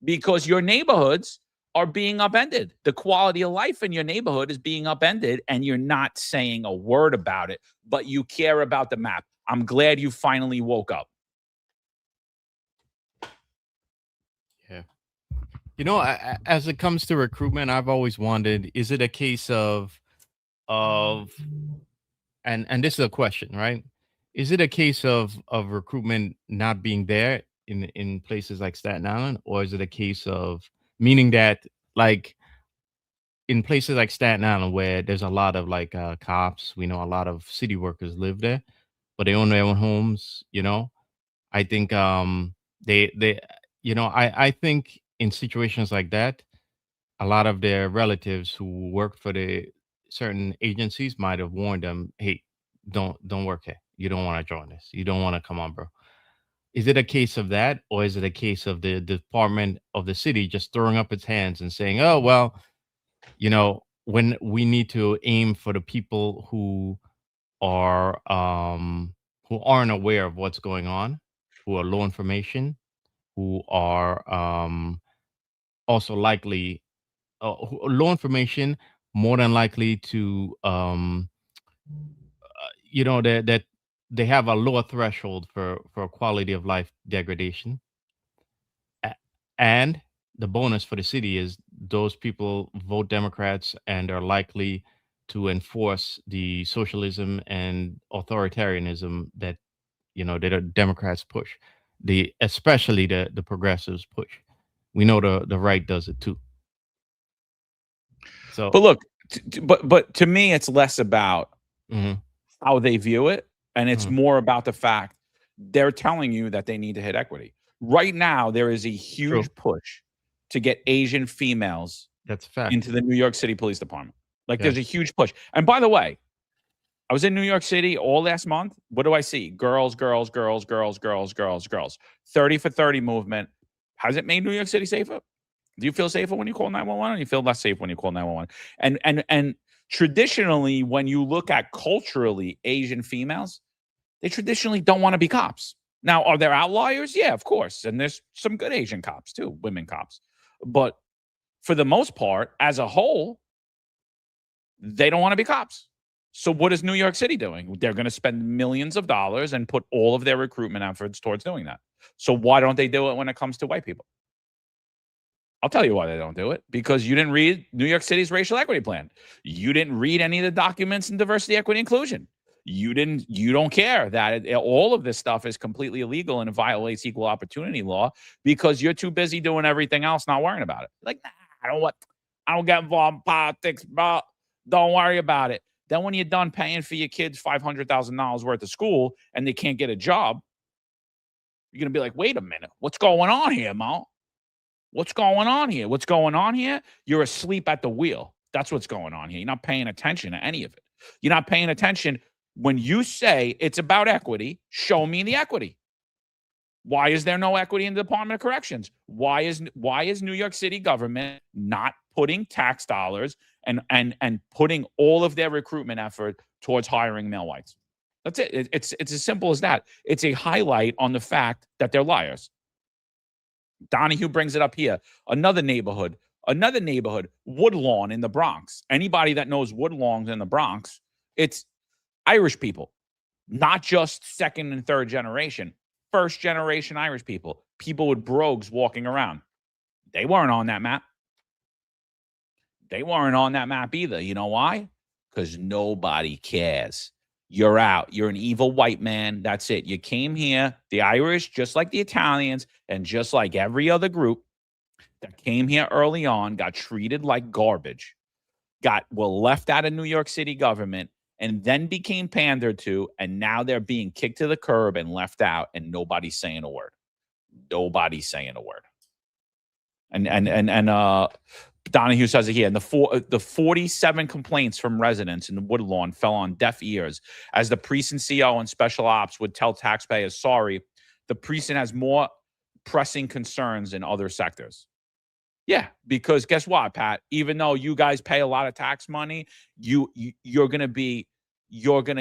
Because your neighborhoods are being upended. The quality of life in your neighborhood is being upended, and you're not saying a word about it, but you care about the map. I'm glad you finally woke up. Yeah. You know, as it comes to recruitment, I've always wondered, is it a case of and this is a question, right? Is it a case of recruitment not being there in places like Staten Island, or is it a case of meaning that, like, in places like Staten Island where there's a lot of like cops, we know a lot of city workers live there, but they own their own homes, you know? I think they I think in situations like that, a lot of their relatives who work for the certain agencies might have warned them, hey, don't work here. You don't want to join this. You don't want to come on, bro. Is it a case of that, or is it a case of the department of the city just throwing up its hands and saying, oh, well, you know, when we need to aim for the people who aren't aware of what's going on, who are low information, who are also likely low information, more than likely to that they have a lower threshold for quality of life degradation. And the bonus for the city is those people vote Democrats and are likely to enforce the socialism and authoritarianism that the Democrats push, especially the progressives push. We know the right does it too. So, But look, but to me, it's less about how they view it, and it's more about the fact they're telling you that they need to hit equity. Right now, there is a huge push to get Asian females into the New York City Police Department. Like, there's a huge push. And by the way, I was in New York City all last month. What do I see? Girls, girls, girls, girls, girls, girls, girls. 30 for 30 movement. Has it made New York City safer? Do you feel safer when you call 911, or do you feel less safe when you call 911? And traditionally, when you look at culturally Asian females, they traditionally don't want to be cops. Now, are there outliers? Yeah, of course. And there's some good Asian cops too, women cops. But for the most part, as a whole, they don't want to be cops. So what is New York City doing? They're going to spend millions of dollars and put all of their recruitment efforts towards doing that. So why don't they do it when it comes to white people? I'll tell you why they don't do it. Because you didn't read New York City's racial equity plan. You didn't read any of the documents in diversity, equity, inclusion. You don't care that all of this stuff is completely illegal and it violates equal opportunity law because you're too busy doing everything else, not worrying about it. Like, nah, I don't get involved in politics, bro. Don't worry about it. Then when you're done paying for your kids $500,000 worth of school and they can't get a job, you're going to be like, wait a minute, what's going on here, Mo? What's going on here? What's going on here? You're asleep at the wheel. That's what's going on here. You're not paying attention to any of it. You're not paying attention. When you say it's about equity, show me the equity. Why is there no equity in the Department of Corrections? Why is New York City government not putting tax dollars and putting all of their recruitment effort towards hiring male whites? That's it. It's as simple as that. It's a highlight on the fact that they're liars. Donahue brings it up here. Another neighborhood, Woodlawn in the Bronx. Anybody that knows Woodlawn in the Bronx, it's Irish people, not just second and third generation, first generation Irish people with brogues walking around. They weren't on that map. They weren't on that map either. You know why? Because nobody cares. You're out. You're an evil white man. That's it. You came here. The Irish, just like the Italians and just like every other group that came here early on, got treated like garbage, were left out of New York City government, and then became pandered to, and now they're being kicked to the curb and left out, and nobody's saying a word. nobody's saying a word. And Donahue says it here. And the 47 complaints from residents in the Woodlawn fell on deaf ears as the precinct CO and special ops would tell taxpayers, sorry, the precinct has more pressing concerns in other sectors. Yeah, because guess what, Pat? Even though you guys pay a lot of tax money, you're gonna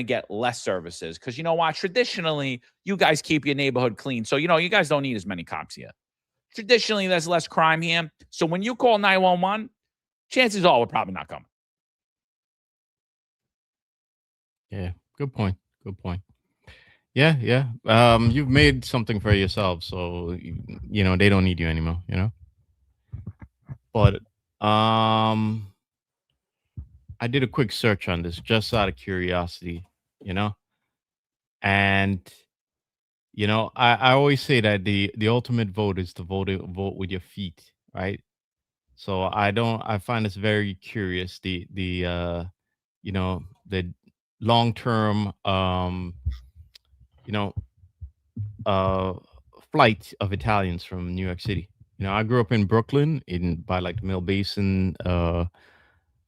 get less services because you know what? Traditionally, you guys keep your neighborhood clean, so you guys don't need as many cops here. Traditionally, there's less crime here, so when you call 911, chances are we're probably not coming. Yeah, good point. Good point. Yeah, yeah. You've made something for yourself, so they don't need you anymore. But I did a quick search on this just out of curiosity, and I always say that the ultimate vote is to vote with your feet, right? So I find this very curious. The long term flight of Italians from New York City. I grew up in Brooklyn by like the Mill Basin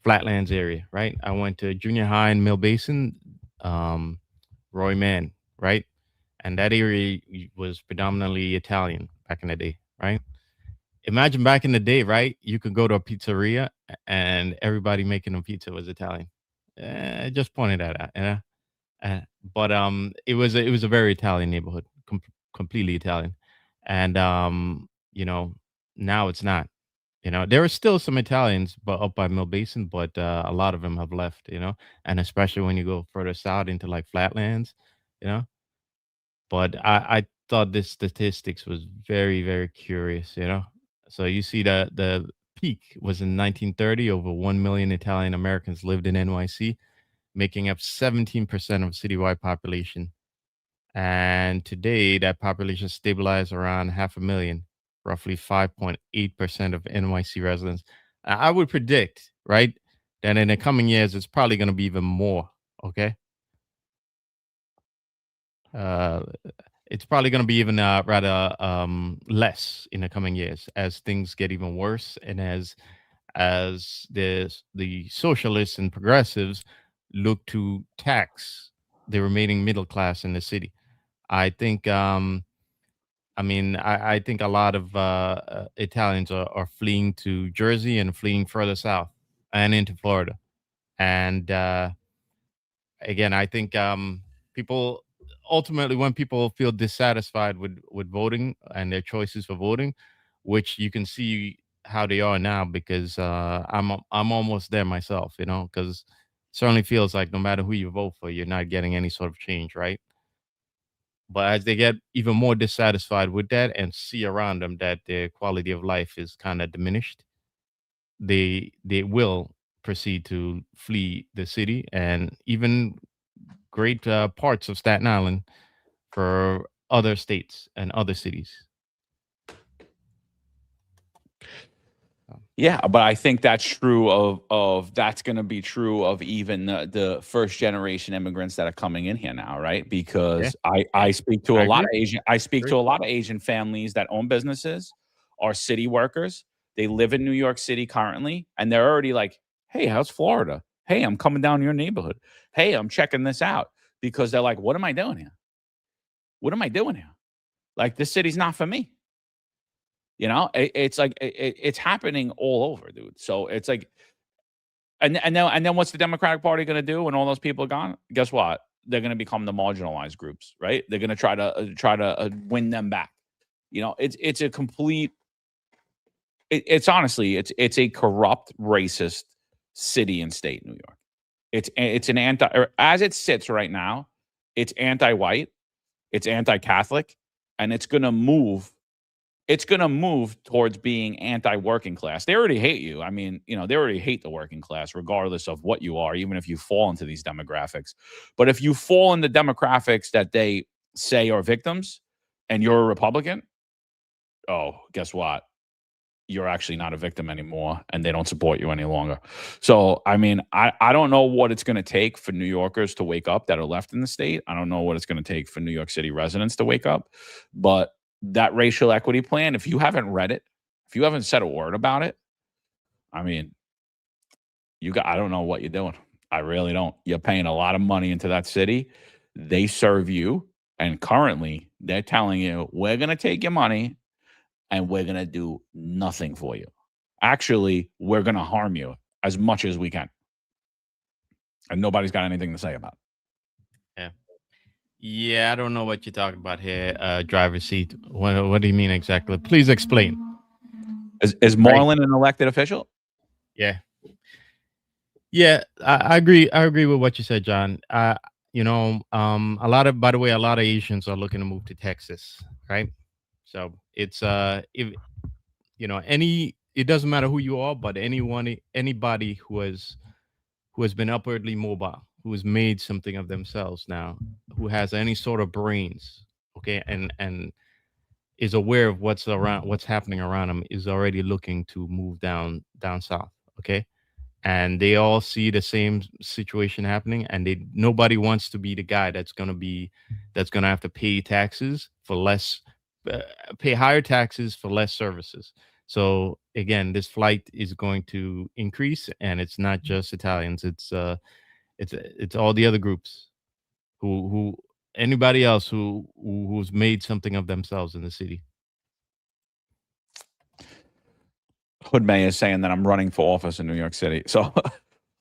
Flatlands area, right? I went to junior high in Mill Basin, Roy Mann, right? And that area was predominantly Italian back in the day, right? Imagine back in the day, right? You could go to a pizzeria and everybody making a pizza was Italian. Just pointed that out. But it was a very Italian neighborhood, completely Italian, and now it's not. There are still some Italians, but up by Mill Basin, but a lot of them have left. And especially when you go further south into like Flatlands, But I thought this statistics was very, very curious. So you see that the peak was in 1930. Over 1 million Italian Americans lived in NYC, making up 17% of citywide population. And today, that population stabilized around 500,000, roughly 5.8% of NYC residents. I would predict, right, that in the coming years, it's probably going to be even more. Okay. It's probably going to be even rather less in the coming years as things get even worse, and as the socialists and progressives look to tax the remaining middle class in the city. I think I think a lot of Italians are fleeing to Jersey and fleeing further south and into Florida. And again, I think people ultimately, when people feel dissatisfied with voting and their choices for voting, which you can see how they are now, because I'm almost there myself, because it certainly feels like no matter who you vote for, you're not getting any sort of change, right? But as they get even more dissatisfied with that and see around them that their quality of life is kind of diminished, they will proceed to flee the city and even great parts of Staten Island for other states and other cities. Yeah, but I think that's true of that's going to be true of even the first generation immigrants that are coming in here now, right? Because I speak to a lot of Asian families that own businesses, are city workers. They live in New York City currently, and they're already like, "Hey, how's Florida? Hey, I'm coming down to your neighborhood. Hey, I'm checking this out," because they're like, "What am I doing here? What am I doing here? Like, this city's not for me." It's like it's happening all over, dude. So it's like, and then what's the Democratic Party going to do when all those people are gone? Guess what? They're going to become the marginalized groups, right? They're going to try to win them back. It's a complete. It's honestly, it's a corrupt, racist city and state, New York. It's an as it sits right now, it's anti-white, it's anti-Catholic, and it's going to move. It's going to move towards being anti-working class. They already hate you. I mean, they already hate the working class, regardless of what you are, even if you fall into these demographics. But if you fall in the demographics that they say are victims and you're a Republican, oh, guess what? You're actually not a victim anymore, and they don't support you any longer. So, I mean, I don't know what it's going to take for New Yorkers to wake up that are left in the state. I don't know what it's going to take for New York City residents to wake up. But that racial equity plan, if you haven't read it, if you haven't said a word about it, I mean, I don't know what you're doing. I really don't. You're paying a lot of money into that city. They serve you. And currently, they're telling you, we're going to take your money and we're going to do nothing for you. Actually, we're going to harm you as much as we can. And nobody's got anything to say about it. Yeah, I don't know what you're talking about here. Driver's seat. What do you mean exactly? Please explain. Is Marlon an elected official? Yeah. Yeah, I agree. I agree with what you said, John. By the way, a lot of Asians are looking to move to Texas, right? So it's if it doesn't matter who you are, but anybody who has been upwardly mobile, who has made something of themselves now, who has any sort of brains, okay, and is aware of what's happening around them, is already looking to move down south, okay. And they all see the same situation happening, and nobody wants to be the guy that's gonna have to pay taxes for less, pay higher taxes for less services. So again, this flight is going to increase, and it's not just Italians; it's all the other groups, who anybody else who's made something of themselves in the city. Hood May is saying that I'm running for office in New York City. So,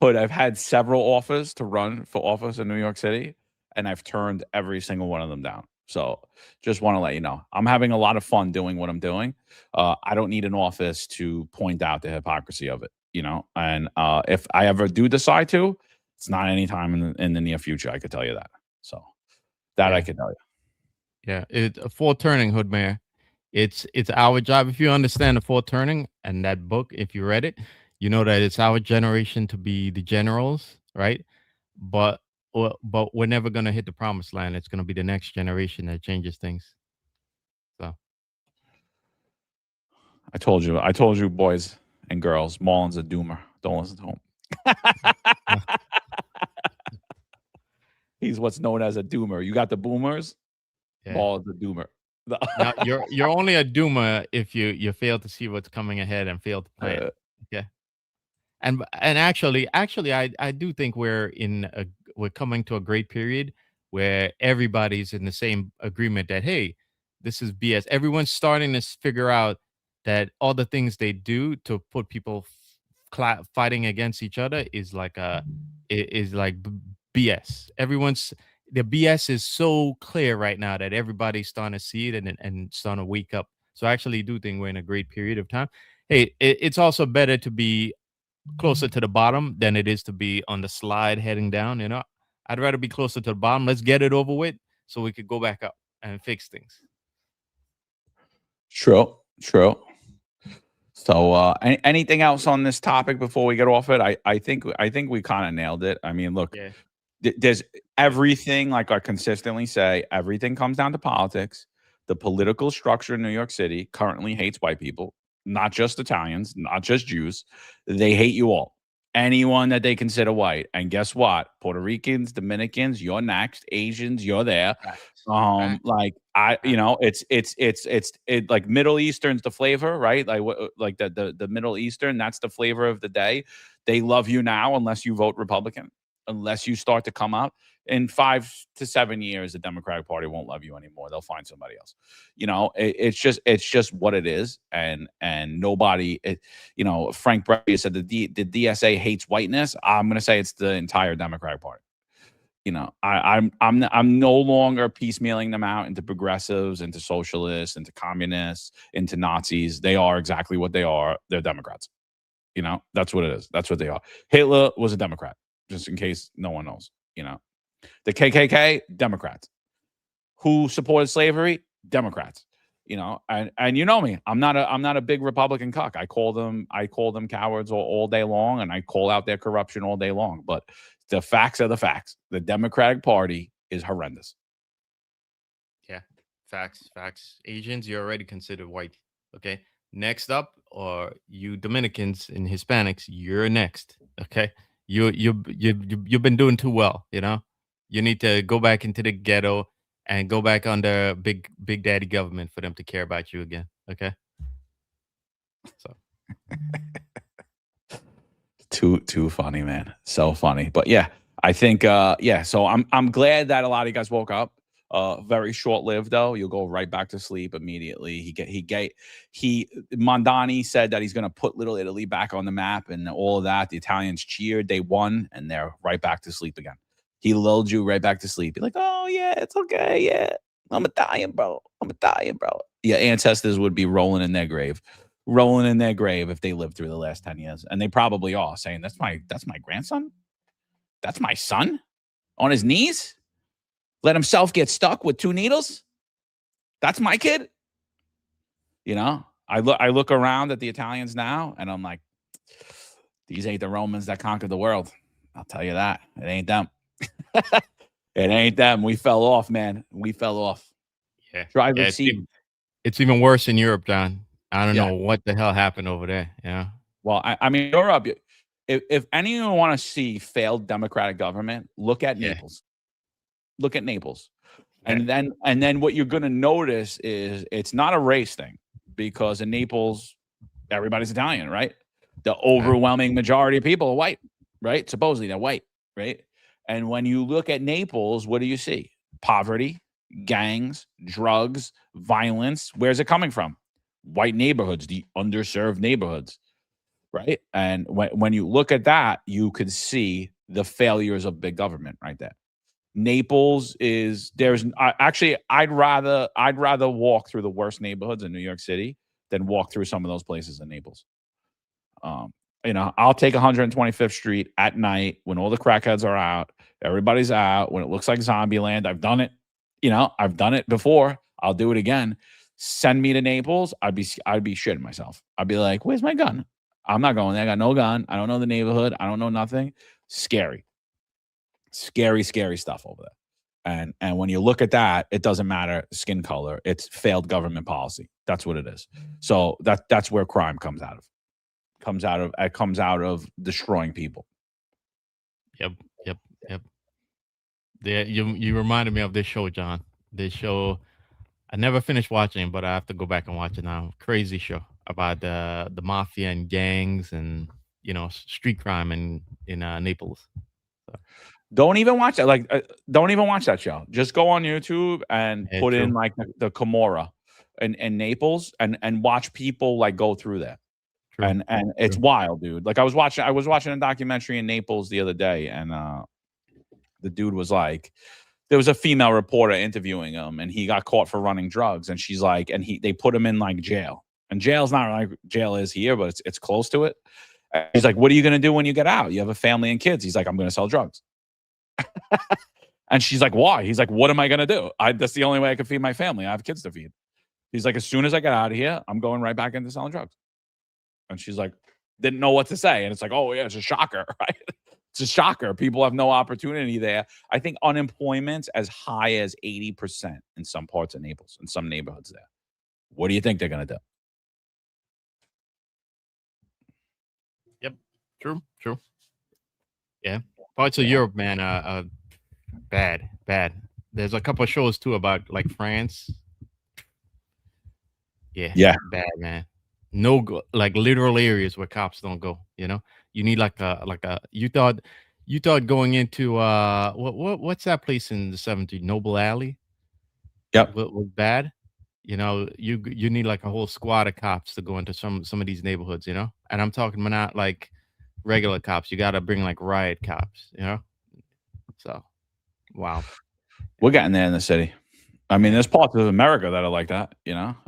Hood, I've had several offers to run for office in New York City, and I've turned every single one of them down. So, just want to let you know, I'm having a lot of fun doing what I'm doing. I don't need an office to point out the hypocrisy of it, And if I ever do decide to, it's not anytime in the near future. I could tell you that. So, I can tell you. Yeah, it's a full turning, Hood Mayor. It's our job. If you understand the full turning and that book, if you read it, you know that it's our generation to be the generals, right? But we're never gonna hit the promised land. It's gonna be the next generation that changes things. So I told you, boys and girls, Marlon's a doomer. Don't listen to him. He's what's known as a doomer. You got the boomers. yeah. Marlon's a doomer. Now, you're only a doomer if you fail to see what's coming ahead and fail to plan. Yeah. And actually, I do think we're coming to a great period where everybody's in the same agreement that, hey, this is BS. Everyone's starting to figure out that all the things they do to put people fighting against each other is like BS. The BS is so clear right now that everybody's starting to see it and starting to wake up. So I actually do think we're in a great period of time. Hey, it's also better to be closer to the bottom than it is to be on the slide heading down. I'd rather be closer to the bottom. Let's get it over with so we could go back up and fix things. True. So anything else on this topic before we get off it? I think we kind of nailed it. I mean, look, there's everything, like I consistently say, everything comes down to politics. The political structure in New York City currently hates white people, not just Italians, not just Jews. They hate you all. Anyone that they consider white. And guess what? Puerto Ricans, Dominicans, you're next. Asians, you're there. Like it's like Middle Eastern's the flavor, right? Like the Middle Eastern, that's the flavor of the day. They love you now unless you vote Republican, unless you start to come out. In 5 to 7 years, the Democratic Party won't love you anymore. They'll find somebody else. It's just what it is. And nobody, Frank Brady said the DSA hates whiteness. I'm going to say it's the entire Democratic Party. I'm no longer piecemealing them out into progressives, into socialists, into communists, into Nazis. They are exactly what they are. They're Democrats. That's what it is. That's what they are. Hitler was a Democrat, just in case no one knows. The KKK, Democrats. Who supported slavery? Democrats. And you know me. I'm not a big Republican cuck. I call them cowards all day long, and I call out their corruption all day long. But the facts are the facts. The Democratic Party is horrendous. Yeah, facts. Asians, you're already considered white. Okay. Next up, or you Dominicans and Hispanics, you're next. Okay. You've been doing too well. You need to go back into the ghetto and go back under big daddy government for them to care about you again. Okay. So Too funny, man. So funny. But yeah, I think so I'm glad that a lot of you guys woke up. Very short-lived though. You'll go right back to sleep immediately. Mamdani said that he's gonna put Little Italy back on the map and all of that. The Italians cheered, they won, and they're right back to sleep again. He lulled you right back to sleep. You're like, oh yeah, it's okay, yeah. I'm Italian, bro. Your ancestors would be rolling in their grave if they lived through the last 10 years. And they probably are saying, that's my grandson? That's my son? On his knees? Let himself get stuck with 2 needles? That's my kid? You know, I look around at the Italians now and I'm like, these ain't the Romans that conquered the world. I'll tell you that. It ain't them. It ain't them. We fell off, man. We fell off. Yeah. It's even worse in Europe, Don. I don't know what the hell happened over there. Yeah. Well, I mean, Europe, if anyone want to see failed democratic government, look at Naples. Look at Naples. And then what you're going to notice is it's not a race thing, because in Naples, everybody's Italian, right? The overwhelming majority of people are white, right? Supposedly they're white, right? And when you look at Naples, what do you see? Poverty, gangs, drugs, violence. Where's it coming from? White neighborhoods, the underserved neighborhoods, right? And when you look at that, you could see the failures of big government right there. Naples I'd rather walk through the worst neighborhoods in New York City than walk through some of those places in Naples. I'll take 125th Street at night when all the crackheads are out, everybody's out, when it looks like zombie land. I've done it. I've done it before. I'll do it again. Send me to Naples, I'd be shitting myself. I'd be like, where's my gun? I'm not going there. I got no gun. I don't know the neighborhood. I don't know nothing. Scary stuff over there. And when you look at that, it doesn't matter skin color. It's failed government policy. That's what it is. So that's where crime comes out of. It comes out of destroying people. Yep. You reminded me of this show, John. This show, I never finished watching, but I have to go back and watch it now. Crazy show about the mafia and gangs and street crime in Naples. So. Don't even watch that. Don't even watch that show. Just go on YouTube and put in like the Camorra in Naples and watch people go through that. True. And it's wild, dude. Like I was watching a documentary in Naples the other day, and the dude was like, there was a female reporter interviewing him, and he got caught for running drugs, and she's like, and they put him in jail, and jail's not like jail is here, but it's close to it. And he's like, what are you gonna do when you get out? You have a family and kids. He's like, I'm gonna sell drugs. And she's like, why? He's like, what am I gonna do? That's the only way I can feed my family. I have kids to feed. He's like, as soon as I get out of here, I'm going right back into selling drugs. And she's like, didn't know what to say. And it's like, oh yeah, it's a shocker, right? It's a shocker. People have no opportunity there. I think unemployment's as high as 80% in some parts of Naples, in some neighborhoods there. What do you think they're going to do? Yep. True. Yeah. Parts of Europe, man, are bad. There's a couple of shows too about France. Yeah. Bad, man. No, literal areas where cops don't go. You need you thought going into what's that place in the 70s, Noble Alley? Yep. Was bad. You need a whole squad of cops to go into some of these neighborhoods. And I'm talking about not regular cops. You got to bring riot cops. So, wow. We're getting there in the city. I mean, there's parts of America that are like that,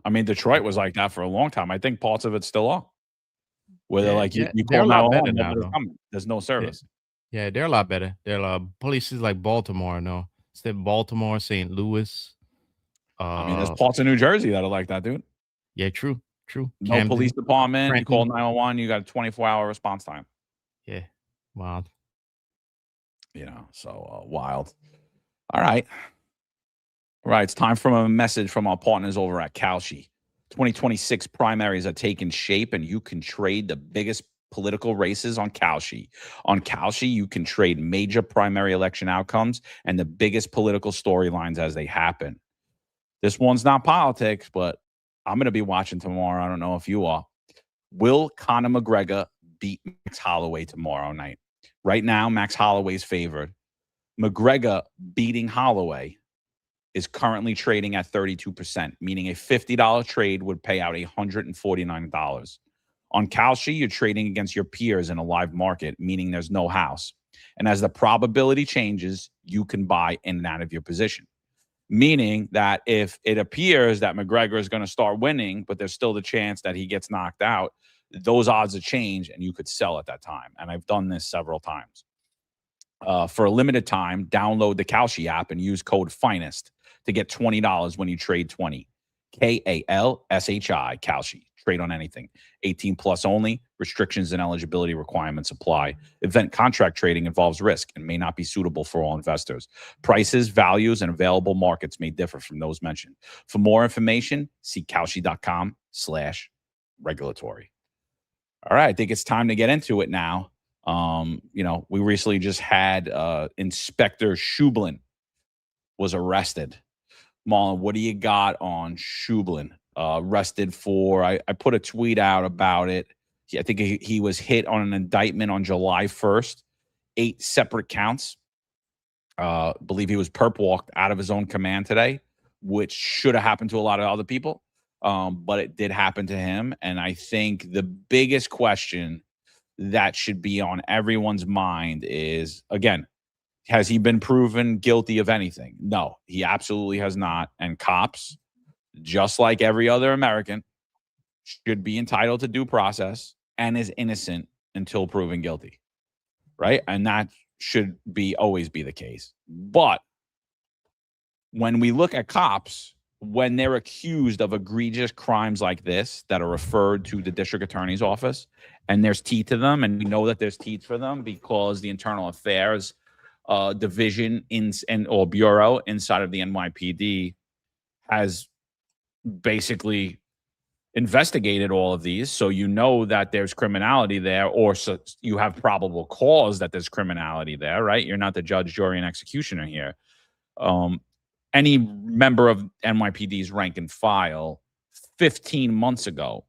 I mean, Detroit was like that for a long time. I think parts of it still are. Where they're you call 911, there's no service. Yeah, they're a lot better. There are places like Baltimore, Baltimore, St. Louis. I mean, there's parts of New Jersey that are like that, dude. Yeah, true. No Camden, police department. Trenton. You call 911, you got a 24-hour response time. Yeah, wild. So wild. All right, it's time for a message from our partners over at Kalshi. 2026 primaries are taking shape, and you can trade the biggest political races on Kalshi. On Kalshi, you can trade major primary election outcomes and the biggest political storylines as they happen. This one's not politics, but I'm going to be watching tomorrow. I don't know if you are. Will Conor McGregor beat Max Holloway tomorrow night? Right now, Max Holloway's favored. McGregor beating Holloway is currently trading at 32%, meaning a $50 trade would pay out $149. On Kalshi, you're trading against your peers in a live market, meaning there's no house. And as the probability changes, you can buy in and out of your position. Meaning that if it appears that McGregor is going to start winning, but there's still the chance that he gets knocked out, those odds will change and you could sell at that time. And I've done this several times. For a limited time, download the Kalshi app and use code FINEST to get $20 when you trade 20. KALSHI, Kalshi. Trade on anything. 18 plus only. Restrictions and eligibility requirements apply. Event contract trading involves risk and may not be suitable for all investors. Prices, values, and available markets may differ from those mentioned. For more information, see kalshi.com/regulatory. All right, I think it's time to get into it now. We recently just had Inspector Shublin was arrested. Marlon, what do you got on Shublin? Arrested for, I put a tweet out about it. I think he was hit on an indictment on July 1st, 8 separate counts. Believe he was perp walked out of his own command today, which should have happened to a lot of other people. But it did happen to him. And I think the biggest question that should be on everyone's mind is, again, has he been proven guilty of anything? No, he absolutely has not. And cops, just like every other American, should be entitled to due process and is innocent until proven guilty, right? And that should always be the case. But when we look at cops, when they're accused of egregious crimes like this that are referred to the district attorney's office, and there's teeth to them, and we know that there's teeth for them because the internal affairs division or bureau inside of the NYPD has basically investigated all of these. So you know that there's criminality there, or so you have probable cause that there's criminality there, right? You're not the judge, jury, and executioner here. Any member of NYPD's rank and file 18 months ago,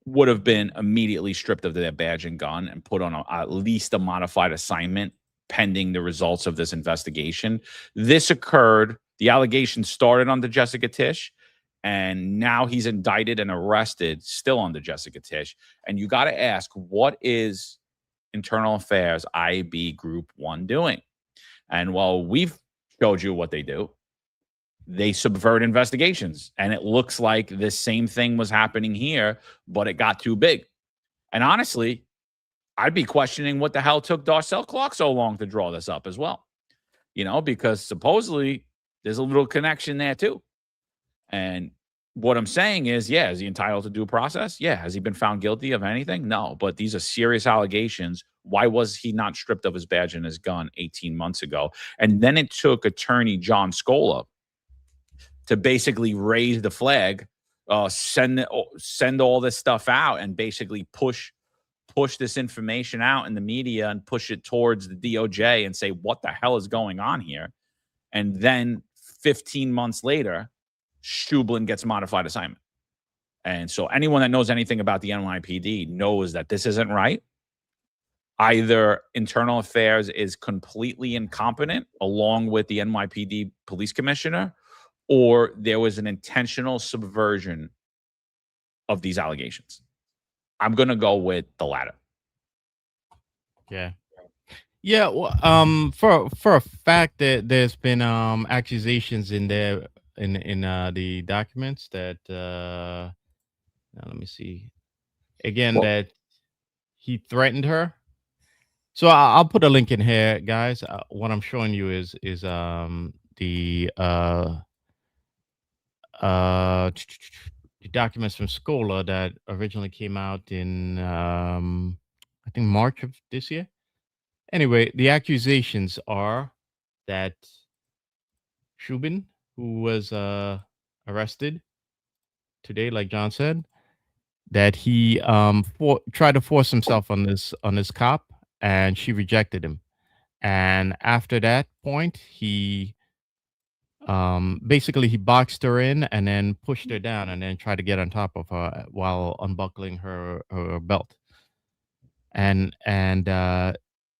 would have been immediately stripped of their badge and gun and put on at least a modified assignment pending the results of this investigation. This occurred, the allegation started under Jessica Tisch, and now he's indicted and arrested still under Jessica Tisch. And you got to ask, what is Internal Affairs IB Group 1 doing? And while we've showed you what they do, they subvert investigations. And it looks like this same thing was happening here, but it got too big. And honestly, I'd be questioning what the hell took Darcel Clark so long to draw this up as well. Because supposedly there's a little connection there too. And what I'm saying is, is he entitled to due process? Yeah. Has he been found guilty of anything? No. But these are serious allegations. Why was he not stripped of his badge and his gun 18 months ago? And then it took attorney John Scola to basically raise the flag, send all this stuff out, and basically push this information out in the media and push it towards the DOJ and say, what the hell is going on here? And then 15 months later, Shublin gets modified assignment. And so anyone that knows anything about the NYPD knows that this isn't right. Either Internal Affairs is completely incompetent along with the NYPD police commissioner, or there was an intentional subversion of these allegations. I'm going to go with the latter. Yeah. Yeah. Well, for a fact that there's been accusations in there in the documents that now let me see again, that he threatened her. So I'll put a link in here, guys. What I'm showing you is the documents from Scola that originally came out in I think March of this year. Anyway, the accusations are that Shublin, who was arrested, today, like John said, that he tried to force himself on this cop, and she rejected him. And after that point, he basically he boxed her in and then pushed her down and then tried to get on top of her while unbuckling her belt. And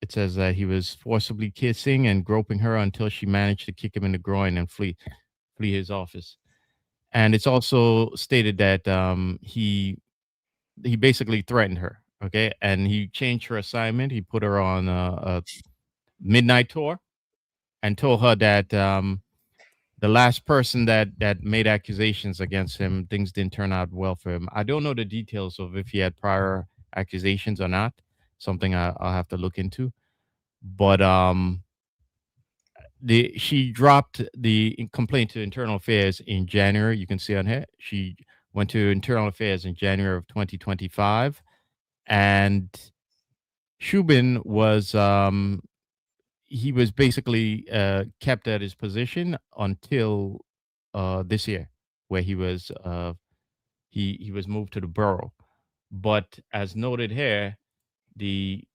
it says that he was forcibly kissing and groping her until she managed to kick him in the groin and flee his office. And it's also stated that he basically threatened her. Okay, and he changed her assignment. He put her on a midnight tour and told her that the last person that made accusations against him, things didn't turn out well for him. I don't know the details of if he had prior accusations or not. Something I'll have to look into. But she dropped the complaint to Internal Affairs in January. You can see on here. She went to Internal Affairs in January of 2025, and Shubin was he was basically kept at his position until this year, where he was moved to the borough. But as noted here, the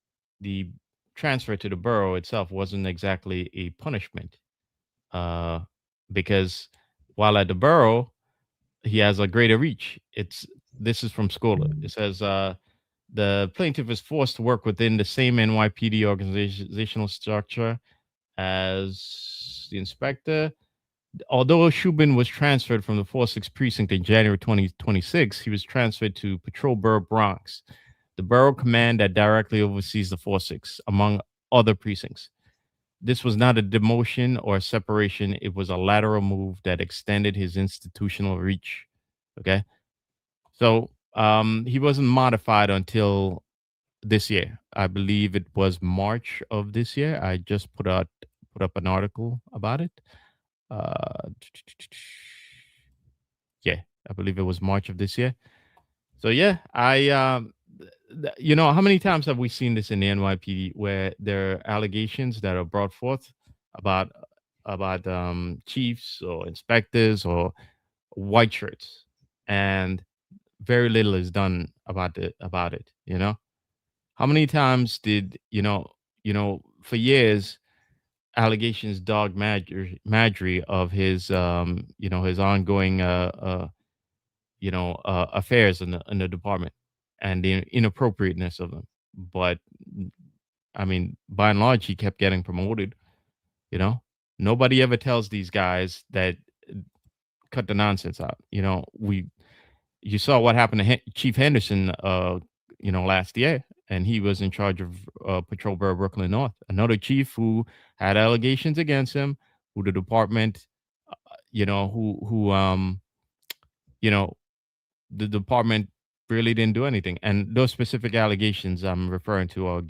transfer to the borough itself wasn't exactly a punishment, because while at the borough, he has a greater reach. This is from Scholar. It says the plaintiff is forced to work within the same NYPD organizational structure as the inspector. Although Shubin was transferred from the 4-6 precinct in January 2026, he was transferred to Patrol Bureau Bronx, the borough command that directly oversees the 4-6, among other precincts. This was not a demotion or a separation. It was a lateral move that extended his institutional reach. Okay. So he wasn't modified until this year. I believe it was March of this year. I just put up an article about it. Yeah, I believe it was March of this year. So yeah, how many times have we seen this in the NYPD where there are allegations that are brought forth about chiefs or inspectors or white shirts, and very little is done about it. How many times did for years allegations dogged Madry of his his ongoing affairs in the department and the inappropriateness of them. But I mean, by and large, he kept getting promoted. Nobody ever tells these guys that cut the nonsense out. You saw what happened to Chief Henderson, last year, and he was in charge of Patrol Bureau Brooklyn North. Another chief who had allegations against him, who the department, the department really didn't do anything. And those specific allegations I'm referring to are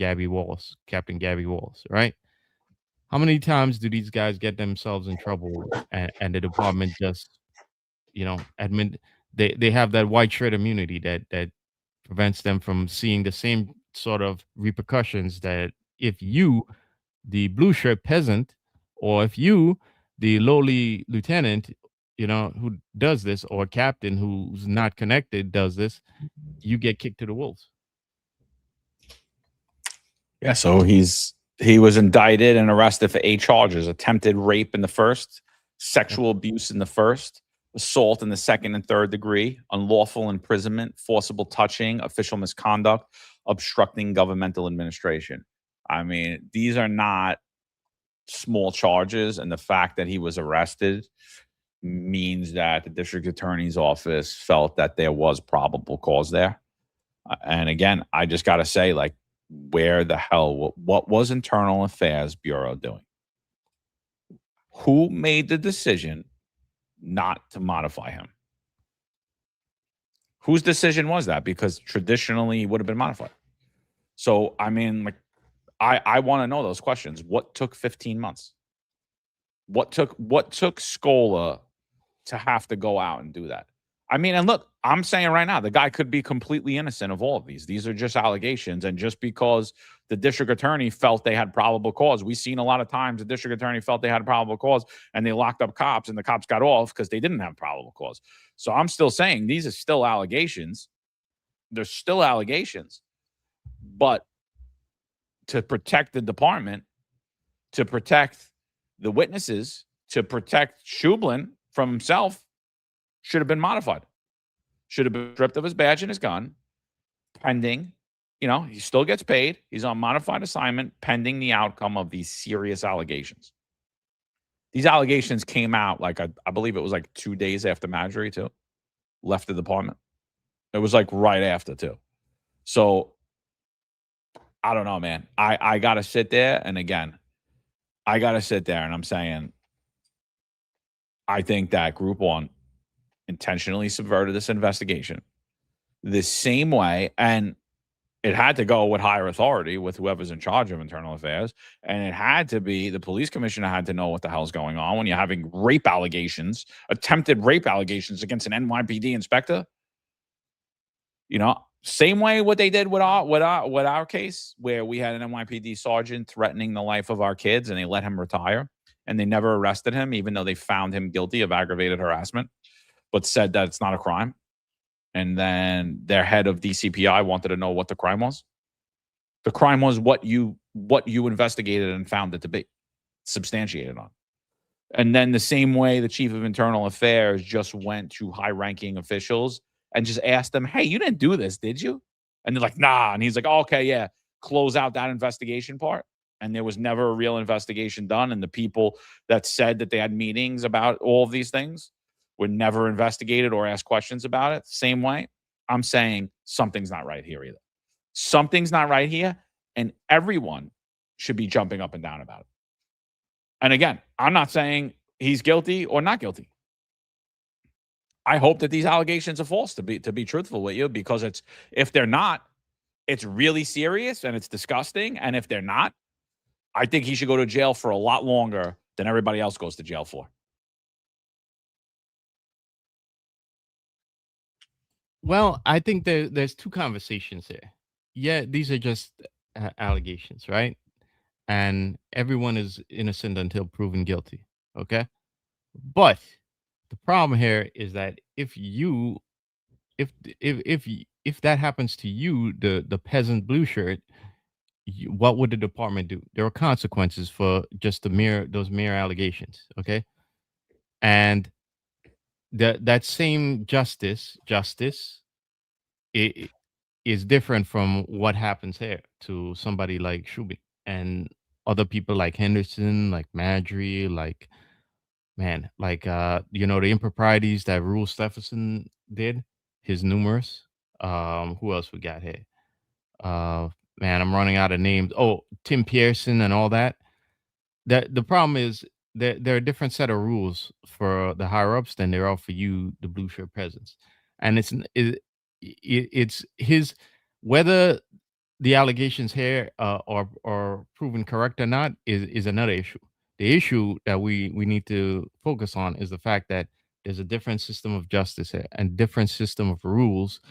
Captain Gabby Walls, right? How many times do these guys get themselves in trouble and the department just, admit they have that white shirt immunity that prevents them from seeing the same sort of repercussions that if you, the blue shirt peasant, or if you, the lowly lieutenant, who does this, or captain who's not connected does this, you get kicked to the wolves. Yeah, so he was indicted and arrested for 8 charges: attempted rape in the first, sexual abuse in the first, assault in the second and third degree, unlawful imprisonment, forcible touching, official misconduct, obstructing governmental administration. I mean, these are not small charges, and the fact that he was arrested means that the district attorney's office felt that there was probable cause there. And again, I just got to say, like, where the hell, what was Internal Affairs Bureau doing? Who made the decision not to modify him? Whose decision was that? Because traditionally he would have been modified. So, I mean, like, I want to know those questions. What took 15 months? What took Scola to have to go out and do that? I mean, and look, I'm saying right now, the guy could be completely innocent of all of these. These are just allegations. And just because the district attorney felt they had probable cause, we've seen a lot of times the district attorney felt they had probable cause and they locked up cops and the cops got off because they didn't have probable cause. So I'm still saying these are still allegations. They're still allegations. But to protect the department, to protect the witnesses, to protect Shublin from himself, should have been modified. Should have been stripped of his badge and his gun, pending, he still gets paid. He's on modified assignment, pending the outcome of these serious allegations. These allegations came out I believe it was 2 days after Marjorie too left the department. It was right after too. So I don't know, man. I got to sit there. And again, I got to sit there and I'm saying, I think that Group 1 intentionally subverted this investigation the same way. And it had to go with higher authority, with whoever's in charge of internal affairs. And it had to be the police commissioner had to know what the hell's going on when you're having rape allegations, attempted rape allegations against an NYPD inspector. Same way what they did with our case, where we had an NYPD sergeant threatening the life of our kids and they let him retire and they never arrested him, even though they found him guilty of aggravated harassment, but said that it's not a crime. And then their head of DCPI wanted to know what the crime was. The crime was what you investigated and found it to be, substantiated on. And then the same way the chief of internal affairs just went to high-ranking officials and just asked them, hey, you didn't do this, did you? And they're like, nah. And he's like, oh, okay, yeah, close out that investigation part. And there was never a real investigation done. And the people that said that they had meetings about all of these things were never investigated or asked questions about it. Same way, I'm saying something's not right here either. Something's not right here, and everyone should be jumping up and down about it. And again, I'm not saying he's guilty or not guilty. I hope that these allegations are false, to be truthful with you, because if they're not, it's really serious and it's disgusting. And if they're not, I think he should go to jail for a lot longer than everybody else goes to jail for. Well, I think there's two conversations here. Yeah, these are just allegations, right? And everyone is innocent until proven guilty. Okay, but the problem here is that if that happens to you, the peasant blue shirt, what would the department do? There are consequences for just those mere allegations. Okay, and that same justice is different from what happens here to somebody like Shubin and other people like Henderson, like Marjorie, like the improprieties that Rule Stephenson did. His numerous. Who else we got here? I'm running out of names. Oh, Tim Pearson and all that. The problem is there are a different set of rules for the higher ups than there are for you, the blue shirt presence. And it's his, whether the allegations here are proven correct or not is another issue. The issue that we need to focus on is the fact that there's a different system of justice here and different system of rules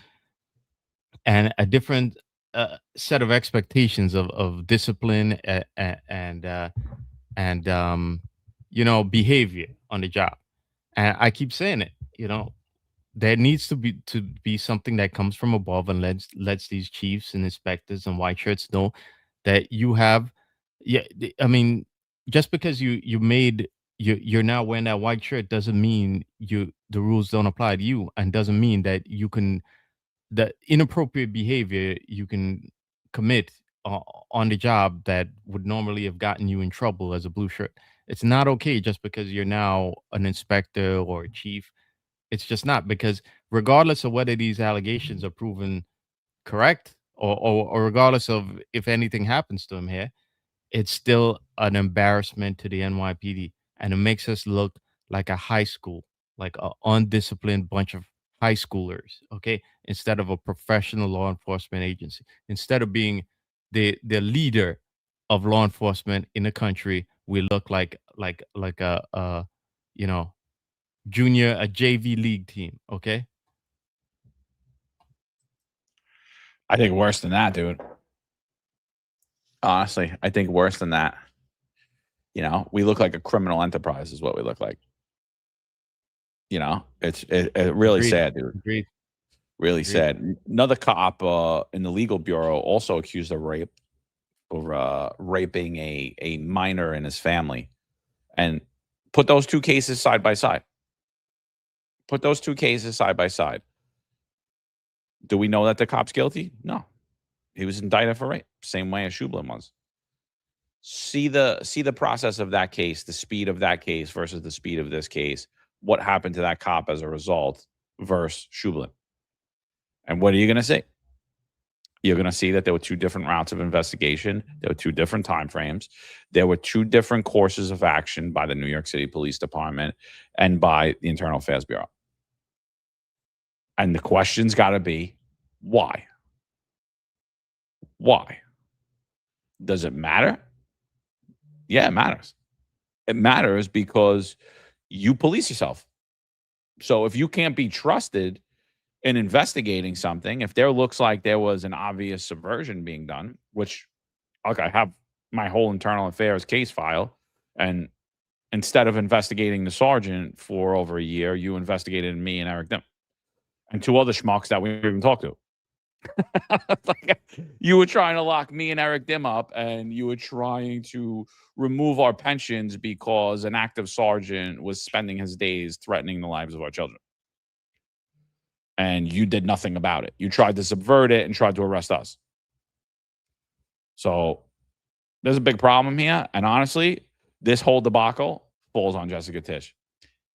and a different set of expectations of discipline and behavior on the job. And I keep saying it, there needs to be something that comes from above and lets these chiefs and inspectors and white shirts know that you have, just because you're now wearing that white shirt doesn't mean the rules don't apply to you, and doesn't mean that the inappropriate behavior you can commit on the job that would normally have gotten you in trouble as a blue shirt. It's not okay just because you're now an inspector or a chief. It's just not, because regardless of whether these allegations are proven correct or regardless of if anything happens to him here, it's still an embarrassment to the NYPD, and it makes us look like a high school, like an undisciplined bunch of high schoolers, okay, instead of a professional law enforcement agency. Instead of being the leader of law enforcement in the country, we look like a JV league team, okay? I think worse than that, dude. Honestly, I think worse than that. You know, we look like a criminal enterprise is what we look like. You know, it's really Agreed. sad, dude. Agreed. Really Agreed. sad. Another cop in the legal bureau also accused of rape for raping a minor and his family. And put those two cases side by side. Put those two cases side by side. Do we know that the cop's guilty? No. He was indicted for rape, same way as Shublin was. See the process of that case, the speed of that case versus the speed of this case. What happened to that cop as a result versus Shublin? And what are you going to see? You're going to see that there were two different routes of investigation. There were two different time frames. There were two different courses of action by the New York City Police Department and by the Internal Affairs Bureau. And the question's got to be, why? Why? Does it matter? Yeah, it matters. It matters because you police yourself. So if you can't be trusted in investigating something, if there looks like there was an obvious subversion being done, which, look, I have my whole internal affairs case file, and instead of investigating the sergeant for over a year, you investigated me and Eric Dim and two other schmucks that we didn't even talk to. Like, you were trying to lock me and Eric Dim up, and you were trying to remove our pensions because an active sergeant was spending his days threatening the lives of our children. And you did nothing about it. You tried to subvert it and tried to arrest us. So there's a big problem here. And honestly, this whole debacle falls on Jessica Tisch.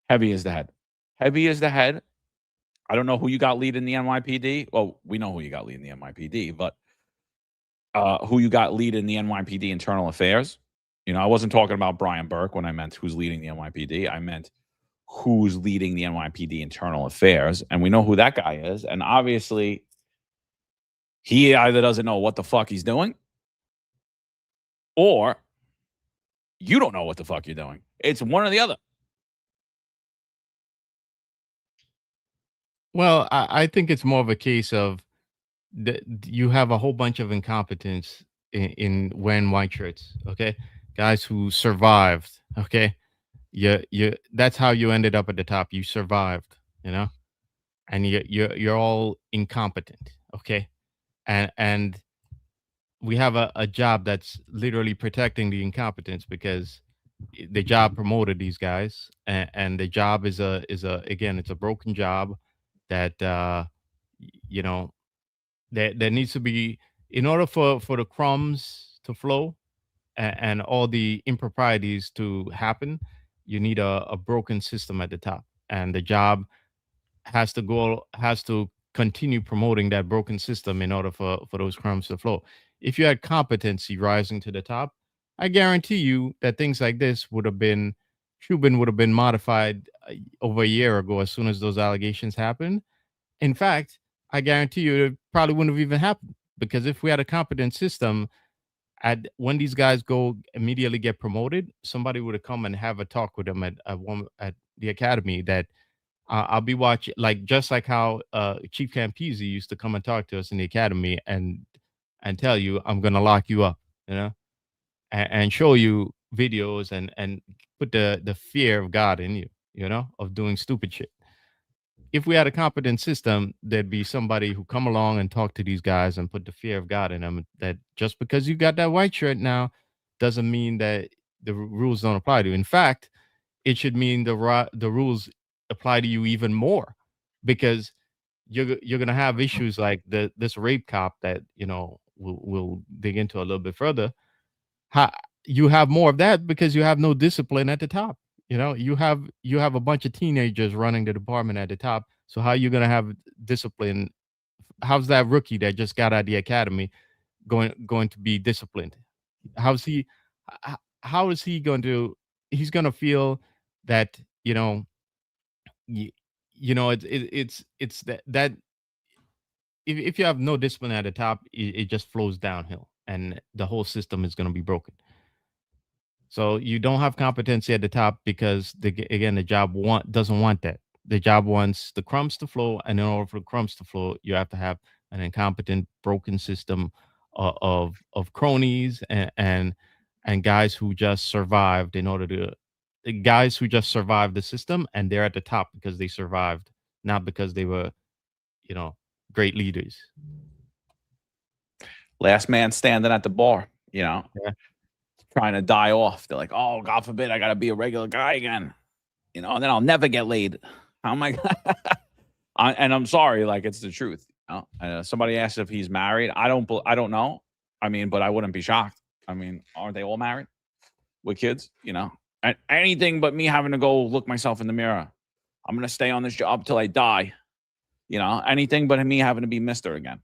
Heavy as the head. Heavy as the head. I don't know who you got leading the NYPD. Well, we know who you got leading the NYPD, but who you got leading the NYPD internal affairs. You know, I wasn't talking about Brian Burke when I meant who's leading the NYPD. I meant who's leading the NYPD internal affairs. And we know who that guy is. And obviously, he either doesn't know what the fuck he's doing, or you don't know what the fuck you're doing. It's one or the other. Well, I think it's more of a case of you have a whole bunch of incompetence in wearing white shirts. Okay, guys who survived. Okay, you that's how you ended up at the top. You survived, you know, and you're all incompetent. Okay, and we have a job that's literally protecting the incompetence, because the job promoted these guys, and the job is again, it's a broken job that you know, there needs to be, in order for the crumbs to flow and all the improprieties to happen, you need a broken system at the top, and the job has to continue promoting that broken system in order for those crumbs to flow. If you had competency rising to the top, I guarantee you that things like this Shubin would have been modified over a year ago as soon as those allegations happened. In fact, I guarantee you it probably wouldn't have even happened, because if we had a competent system, when these guys go immediately get promoted, somebody would have come and have a talk with them at the academy that I'll be watching, like just like how Chief Campese used to come and talk to us in the academy and tell you, I'm going to lock you up, you know, and show you videos and put the fear of God in you, you know, of doing stupid shit. If we had a competent system, there'd be somebody who come along and talk to these guys and put the fear of God in them, that just because you got that white shirt now doesn't mean that the rules don't apply to you. In fact, it should mean the rules apply to you even more, because you're going to have issues like this rape cop that, you know, we'll dig into a little bit further. You have more of that because you have no discipline at the top. You know, you have a bunch of teenagers running the department at the top. So how are you going to have discipline? How's that rookie that just got out of the academy going to be disciplined? How is he going to? He's going to feel that, you know, it's that if you have no discipline at the top, it just flows downhill, and the whole system is going to be broken. So you don't have competency at the top because, the job doesn't want that. The job wants the crumbs to flow, and in order for the crumbs to flow, you have to have an incompetent, broken system of cronies and guys who just survived the guys who just survived the system, and they're at the top because they survived, not because they were, great leaders. Last man standing at the bar, Yeah. trying to die off. They're like, oh, God forbid, I got to be a regular guy again, and then I'll never get laid. Oh my God. And I'm sorry, like, it's the truth. Somebody asked if he's married. I don't know. I mean, but I wouldn't be shocked. I mean, aren't they all married with kids? Anything but me having to go look myself in the mirror. I'm going to stay on this job till I die. Anything but me having to be Mr. again,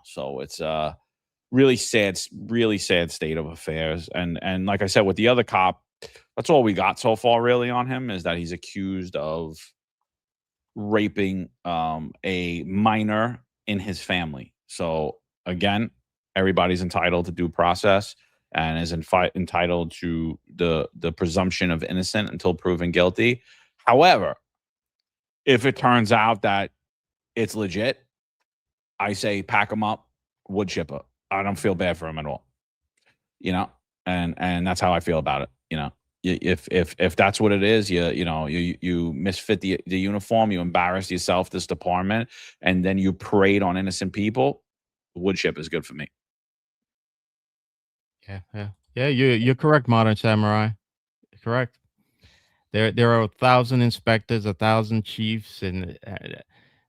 so it's really sad state of affairs. And like I said, with the other cop, that's all we got so far really on him, is that he's accused of raping a minor in his family. So again, everybody's entitled to due process and is entitled to the presumption of innocent until proven guilty. However, if it turns out that it's legit, I say pack him up, wood chipper. I don't feel bad for him at all. And that's how I feel about it. If that's what it is, you misfit the uniform, you embarrass yourself, this department, and then you preyed on innocent people, wood chip is good for me. Yeah. You're correct, Modern Samurai. Correct. There are 1,000 inspectors, 1,000 chiefs, and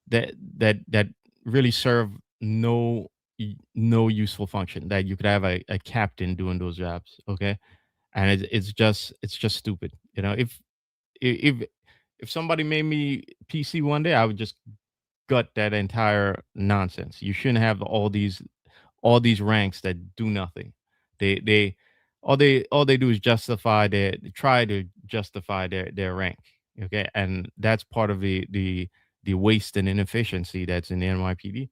that really serve no useful function. That you could have a captain doing those jobs, okay? And it's just stupid. If somebody made me PC one day, I would just gut that entire nonsense. You shouldn't have all these ranks that do nothing. All they do is try to justify their rank. Okay, and that's part of the waste and inefficiency that's in the NYPD.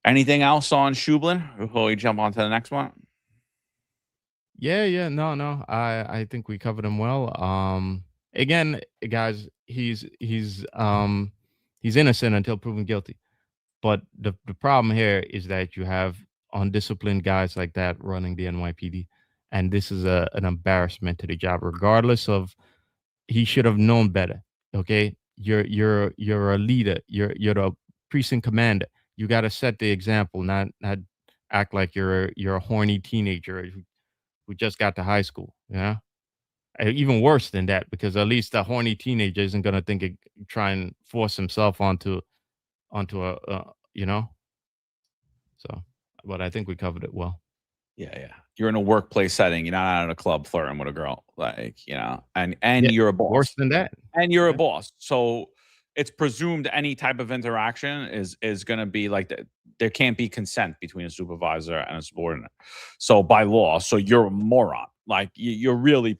Anything else on Shublin before we jump on to the next one? Yeah, no. I think we covered him well. Again, guys, he's innocent until proven guilty. But the problem here is that you have undisciplined guys like that running the NYPD, and this is an embarrassment to the job. Regardless of, he should have known better. Okay, you're a leader. You're the precinct commander. You got to set the example, not act like you're a horny teenager who just got to high school. Even worse than that, because at least a horny teenager isn't going to try and force himself onto a So, but I think we covered it well. Yeah. You're in a workplace setting. You're not out at a club flirting with a girl, and you're a boss. Worse than that. And you're a boss. So it's presumed any type of interaction is going to be like that. There can't be consent between a supervisor and a subordinate. So by law, so you're a moron. Like you're really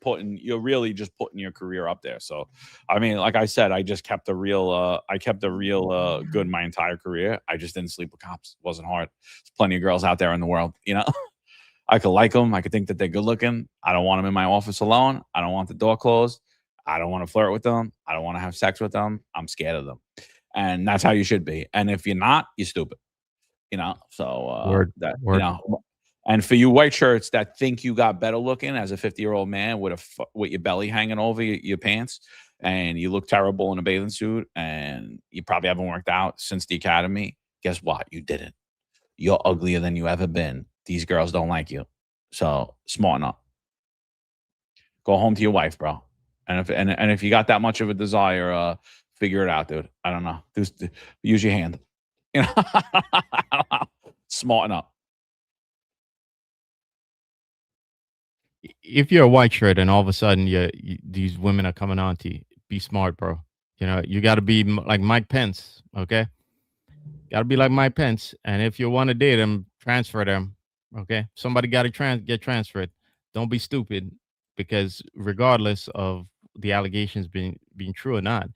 just putting your career up there. So, I mean, like I said, I just kept the real good my entire career. I just didn't sleep with cops. It wasn't hard. There's plenty of girls out there in the world, I could like them. I could think that they're good looking. I don't want them in my office alone. I don't want the door closed. I don't want to flirt with them. I don't want to have sex with them. I'm scared of them. And that's how you should be. And if you're not, you're stupid. So Word. and for you white shirts that think you got better looking as a 50-year-old man with your belly hanging over your pants, and you look terrible in a bathing suit, and you probably haven't worked out since the academy, guess what? You didn't. You're uglier than you ever been. These girls don't like you. So smarten up. Go home to your wife, bro. And if you got that much of a desire, figure it out, dude. I don't know. Use your hand. Smarten up. If you're a white shirt and all of a sudden these women are coming on to you, be smart, bro. You got to be like Mike Pence, okay? Got to be like Mike Pence. And if you want to date them, transfer them, okay? Somebody got to get transferred. Don't be stupid, because regardless of the allegations being true or not,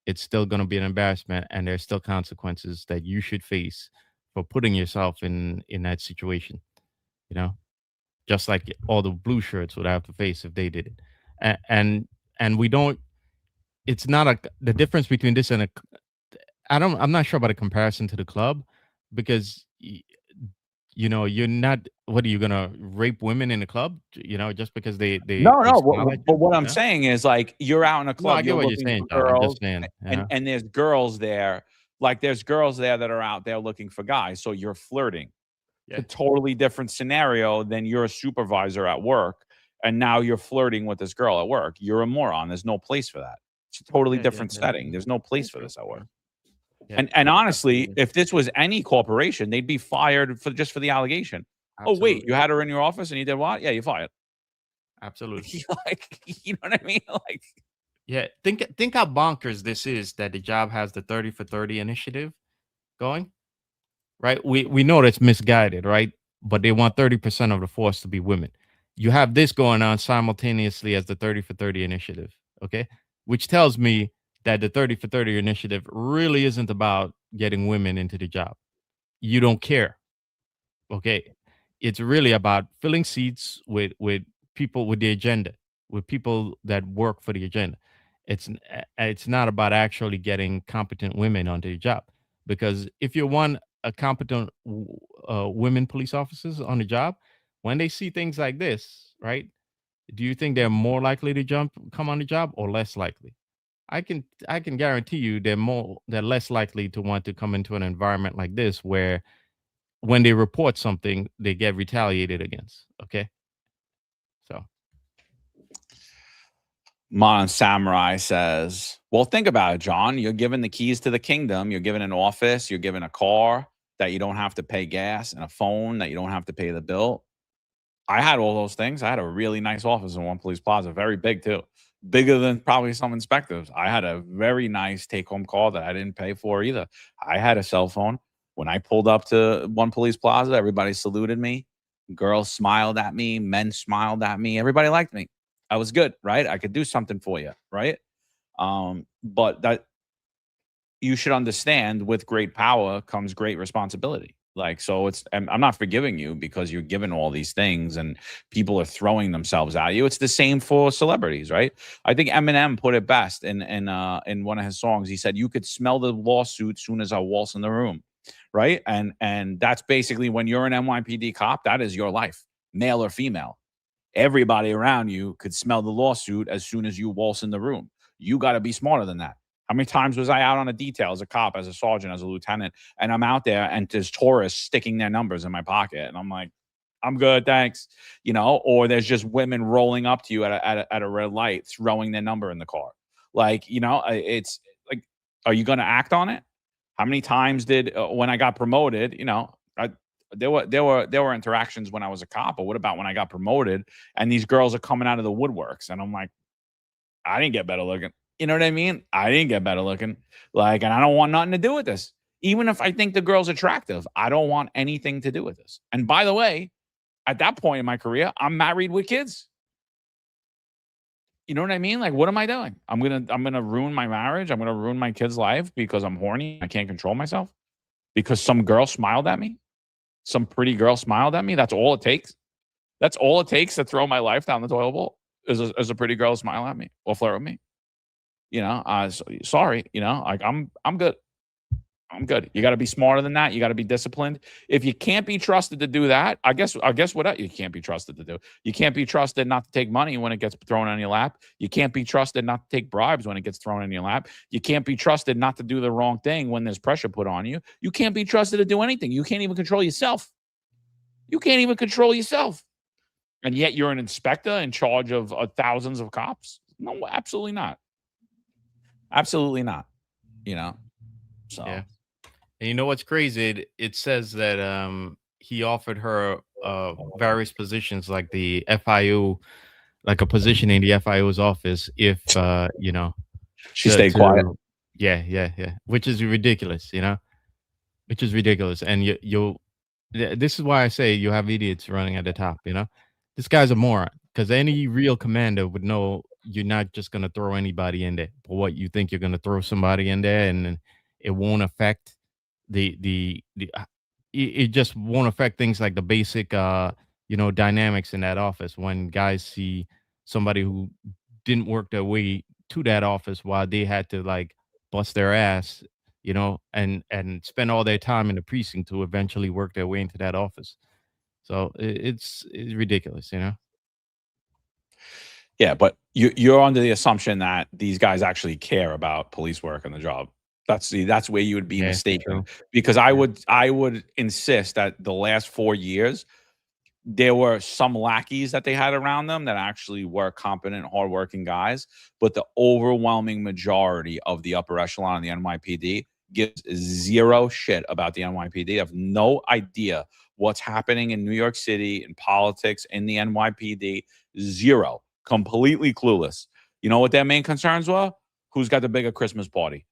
it's still going to be an embarrassment, and there's still consequences that you should face for putting yourself in that situation, just like all the blue shirts would have to face if they did it. And we don't, it's not the difference between this and I'm not sure about a comparison to the club because you're not. What are you gonna rape women in the club? Just because they No. smile at But you? what I'm Yeah. saying is, like, you're out in a No, I club, get you're what you're looking saying, for John. I'm girls, just saying. and there's girls there. Like, there's girls there that are out there looking for guys. So you're flirting. Yeah. It's a totally different scenario than you're a supervisor at work, and now you're flirting with this girl at work. You're a moron. There's no place for that. It's a totally Yeah, different yeah. setting. There's no place for True, this at work. true. Yeah, And honestly, absolutely. if this was any corporation, they'd be fired for the allegation. Oh, wait, Absolutely. you had her in your office and you did what? Yeah, you fired. Absolutely. Like, you know what I mean? Like, Yeah. Think how bonkers this is that the job has the 30 for 30 initiative going. Right? We know that's misguided, right? But they want 30% of the force to be women. You have this going on simultaneously as the 30 for 30 initiative. Okay. Which tells me that the 30 for 30 initiative really isn't about getting women into the job. You don't care. Okay. It's really about filling seats with people with the agenda, with people that work for the agenda. It's not about actually getting competent women onto the job, because if you want a competent women police officers on the job, when they see things like this, right? Do you think they're more likely to come on the job or less likely? I can guarantee you they're less likely to want to come into an environment like this where when they report something, they get retaliated against. Okay. So Mon Samurai says, well, think about it, John. You're given the keys to the kingdom. You're given an office. You're given a car that you don't have to pay gas, and a phone that you don't have to pay the bill. I had all those things. I had a really nice office in One Police Plaza, very big too, bigger than probably some inspectors. I had a very nice take-home car that I didn't pay for either. I had a cell phone. When I pulled up to One Police Plaza, everybody saluted me. Girls smiled at me. Men smiled at me. Everybody liked me. I was good, right? I could do something for you, right? But that you should understand, with great power comes great responsibility. Like, so I'm not forgiving you because you're given all these things and people are throwing themselves at you. It's the same for celebrities, right? I think Eminem put it best in one of his songs. He said, "You could smell the lawsuit soon as I waltz in the room," right? And that's basically, when you're an NYPD cop, that is your life, male or female. Everybody around you could smell the lawsuit as soon as you waltz in the room. You got to be smarter than that. How many times was I out on a detail as a cop, as a sergeant, as a lieutenant, and I'm out there and there's tourists sticking their numbers in my pocket, and I'm like, I'm good, thanks. Or there's just women rolling up to you at a red light, throwing their number in the car. Like, it's like, are you going to act on it? How many times did when I got promoted, there were interactions when I was a cop, but what about when I got promoted and these girls are coming out of the woodworks, and I'm like, I didn't get better looking. You know what I mean? I didn't get better looking. Like, and I don't want nothing to do with this. Even if I think the girl's attractive, I don't want anything to do with this. And by the way, at that point in my career, I'm married with kids. You know what I mean? Like, what am I doing? I'm gonna ruin my marriage. I'm gonna ruin my kid's life because I'm horny. I can't control myself because some girl smiled at me. Some pretty girl smiled at me. That's all it takes. That's all it takes to throw my life down the toilet bowl is a pretty girl smile at me or flirt with me. Sorry, like I'm good. I'm good. You got to be smarter than that. You got to be disciplined. If you can't be trusted to do that, I guess what else you can't be trusted to do. You can't be trusted not to take money when it gets thrown on your lap. You can't be trusted not to take bribes when it gets thrown in your lap. You can't be trusted not to do the wrong thing when there's pressure put on you. You can't be trusted to do anything. You can't even control yourself. You can't even control yourself. And yet you're an inspector in charge of thousands of cops? No, absolutely not. Absolutely not. So yeah. And you know what's crazy? It says that he offered her various positions, like the FIO, like a position in the FIO's office, if she stayed quiet. Yeah. Which is ridiculous, which is ridiculous. And this is why I say you have idiots running at the top. This guy's a moron, because any real commander would know you're not just going to throw anybody in there. But what, you think you're going to throw somebody in there and it won't affect it just won't affect things like the basic dynamics in that office, when guys see somebody who didn't work their way to that office while they had to like bust their ass and spend all their time in the precinct to eventually work their way into that office. So it's ridiculous, Yeah, but you're under the assumption that these guys actually care about police work and the job. That's where you would be Yeah, mistaken. true. Because I would insist that the last 4 years there were some lackeys that they had around them that actually were competent, hardworking guys, but the overwhelming majority of the upper echelon of the NYPD gives zero shit about the NYPD. They have no idea what's happening in New York City, in politics, in the NYPD. Zero. Completely clueless. You know what their main concerns were? Who's got the bigger Christmas party?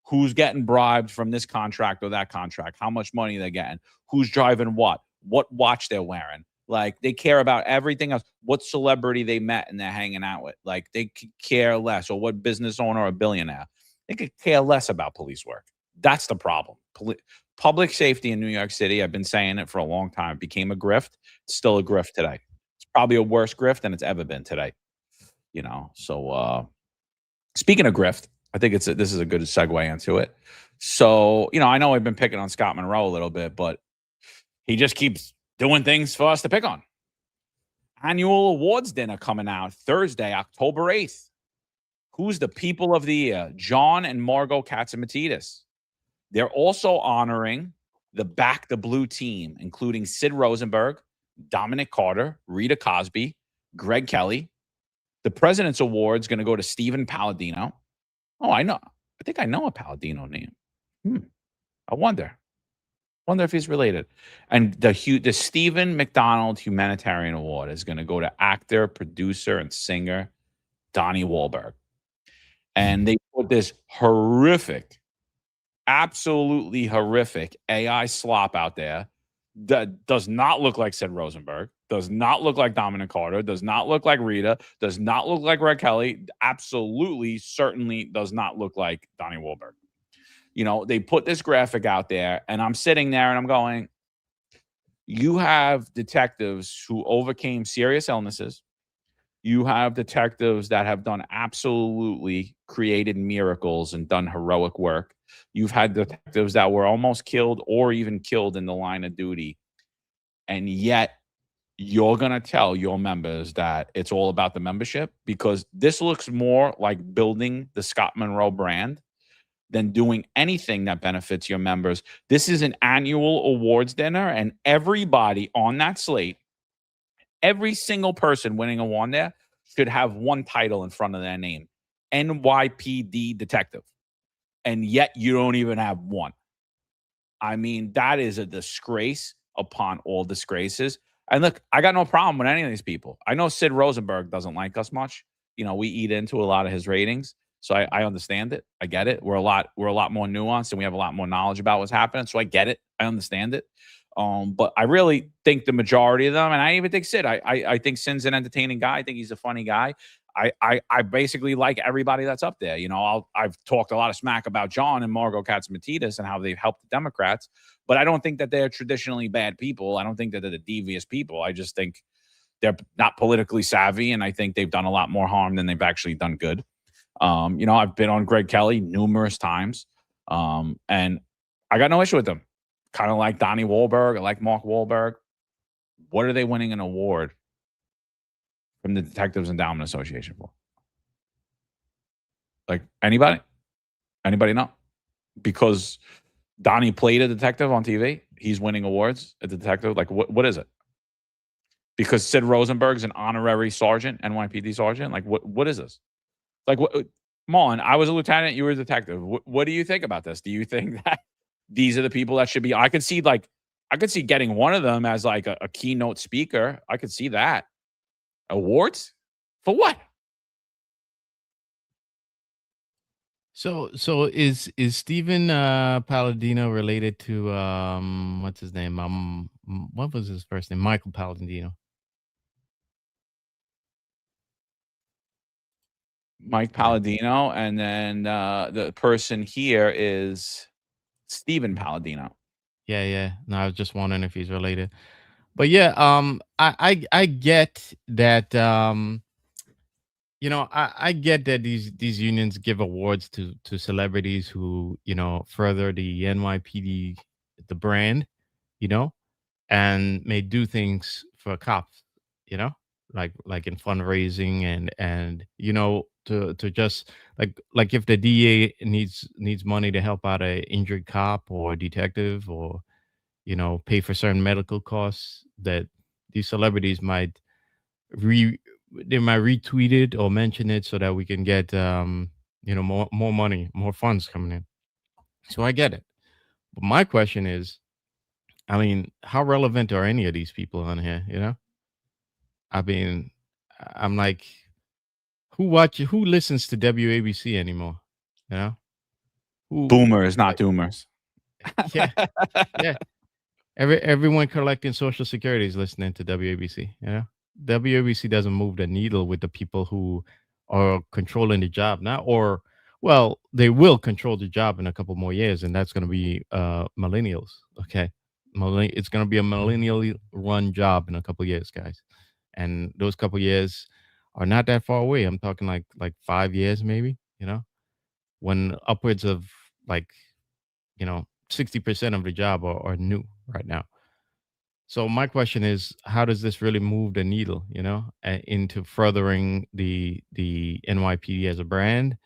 Who's getting bribed from this contract or that contract? How much money they're getting? Who's driving what? What watch they're wearing? Like, they care about everything else. What celebrity they met and they're hanging out with. Like, they could care less. Or what business owner or billionaire. They could care less about police work. That's the problem. Public safety in New York City, I've been saying it for a long time, became a grift. It's still a grift today. It's probably a worse grift than it's ever been today. So speaking of grift, I think this is a good segue into it. So, I know I've been picking on Scott Monroe a little bit, but he just keeps doing things for us to pick on. Annual awards dinner coming out Thursday, October 8th. Who's the people of the year? John and Margot Katzimatidis. They're also honoring the Back the Blue team, including Sid Rosenberg, Dominic Carter, Rita Cosby, Greg Kelly. The President's Award's going to go to Stephen Palladino. Oh, I know. I think I know a Palladino name. I wonder if he's related. And the Stephen McDonald Humanitarian Award is going to go to actor, producer, and singer Donnie Wahlberg. And they put this horrific, absolutely horrific AI slop out there that does not look like Sid Rosenberg, does not look like Dominic Carter, does not look like Rita, does not look like Greg Kelly, absolutely, certainly does not look like Donnie Wahlberg. They put this graphic out there, and I'm sitting there and I'm going, you have detectives who overcame serious illnesses. You have detectives that have done absolutely created miracles and done heroic work. You've had detectives that were almost killed or even killed in the line of duty. And yet you're going to tell your members that it's all about the membership, because this looks more like building the Scott Monroe brand than doing anything that benefits your members. This is an annual awards dinner, and everybody on that slate, every single person winning a award there should have one title in front of their name, NYPD detective. And yet you don't even have one. I mean, that is a disgrace upon all disgraces. And look, I got no problem with any of these people. I know Sid Rosenberg doesn't like us much. We eat into a lot of his ratings. So I understand it. I get it. We're a lot more nuanced, and we have a lot more knowledge about what's happening. So I get it. I understand it. But I really think the majority of them, and I even think Sid, I think Sid's an entertaining guy. I think he's a funny guy. I basically like everybody that's up there. I've talked a lot of smack about John and Margot Katzimatidis and how they've helped the Democrats, but I don't think that they're traditionally bad people. I don't think that they're the devious people. I just think they're not politically savvy, and I think they've done a lot more harm than they've actually done good. I've been on Greg Kelly numerous times, and I got no issue with them. Kind of like Donnie Wahlberg. I like Mark Wahlberg. What are they winning an award from the Detectives Endowment Association for? Like, anybody? Anybody know? Because Donnie played a detective on TV. He's winning awards as a detective. Like, what is it? Because Sid Rosenberg's an honorary sergeant, NYPD sergeant. Like, what is this? Like, what, Mullen, I was a lieutenant. You were a detective. What do you think about this? Do you think that these are the people that should be? I could see getting one of them as like a keynote speaker. I could see that. Awards for what? So is Stephen Palladino related to what's his name? What was his first name? Michael Palladino. Mike Palladino, and then the person here is Stephen Palladino. Yeah. No, I was just wondering if he's related. But yeah, I get that I get that these unions give awards to celebrities who, further the NYPD, the brand, you know, and may do things for cops, you know, like in fundraising and to just like if the DA needs money to help out a injured cop or detective, or pay for certain medical costs, that these celebrities might re they might retweet it or mention it so that we can get more money, more funds coming in. So I get it. But my question is, I mean, how relevant are any of these people on here, I mean, I'm like, who listens to WABC anymore? You know? Boomers, not doomers. Yeah. Yeah. Everyone collecting Social Security is listening to WABC, WABC doesn't move the needle with the people who are controlling the job now, or well, they will control the job in a couple more years, and that's going to be millennials. Okay, it's going to be a millennial run job in a couple years, guys, and those couple years are not that far away. I'm talking like 5 years, maybe. When upwards of 60% of the job are new right now. So my question is, how does this really move the needle, into furthering the NYPD as a brand,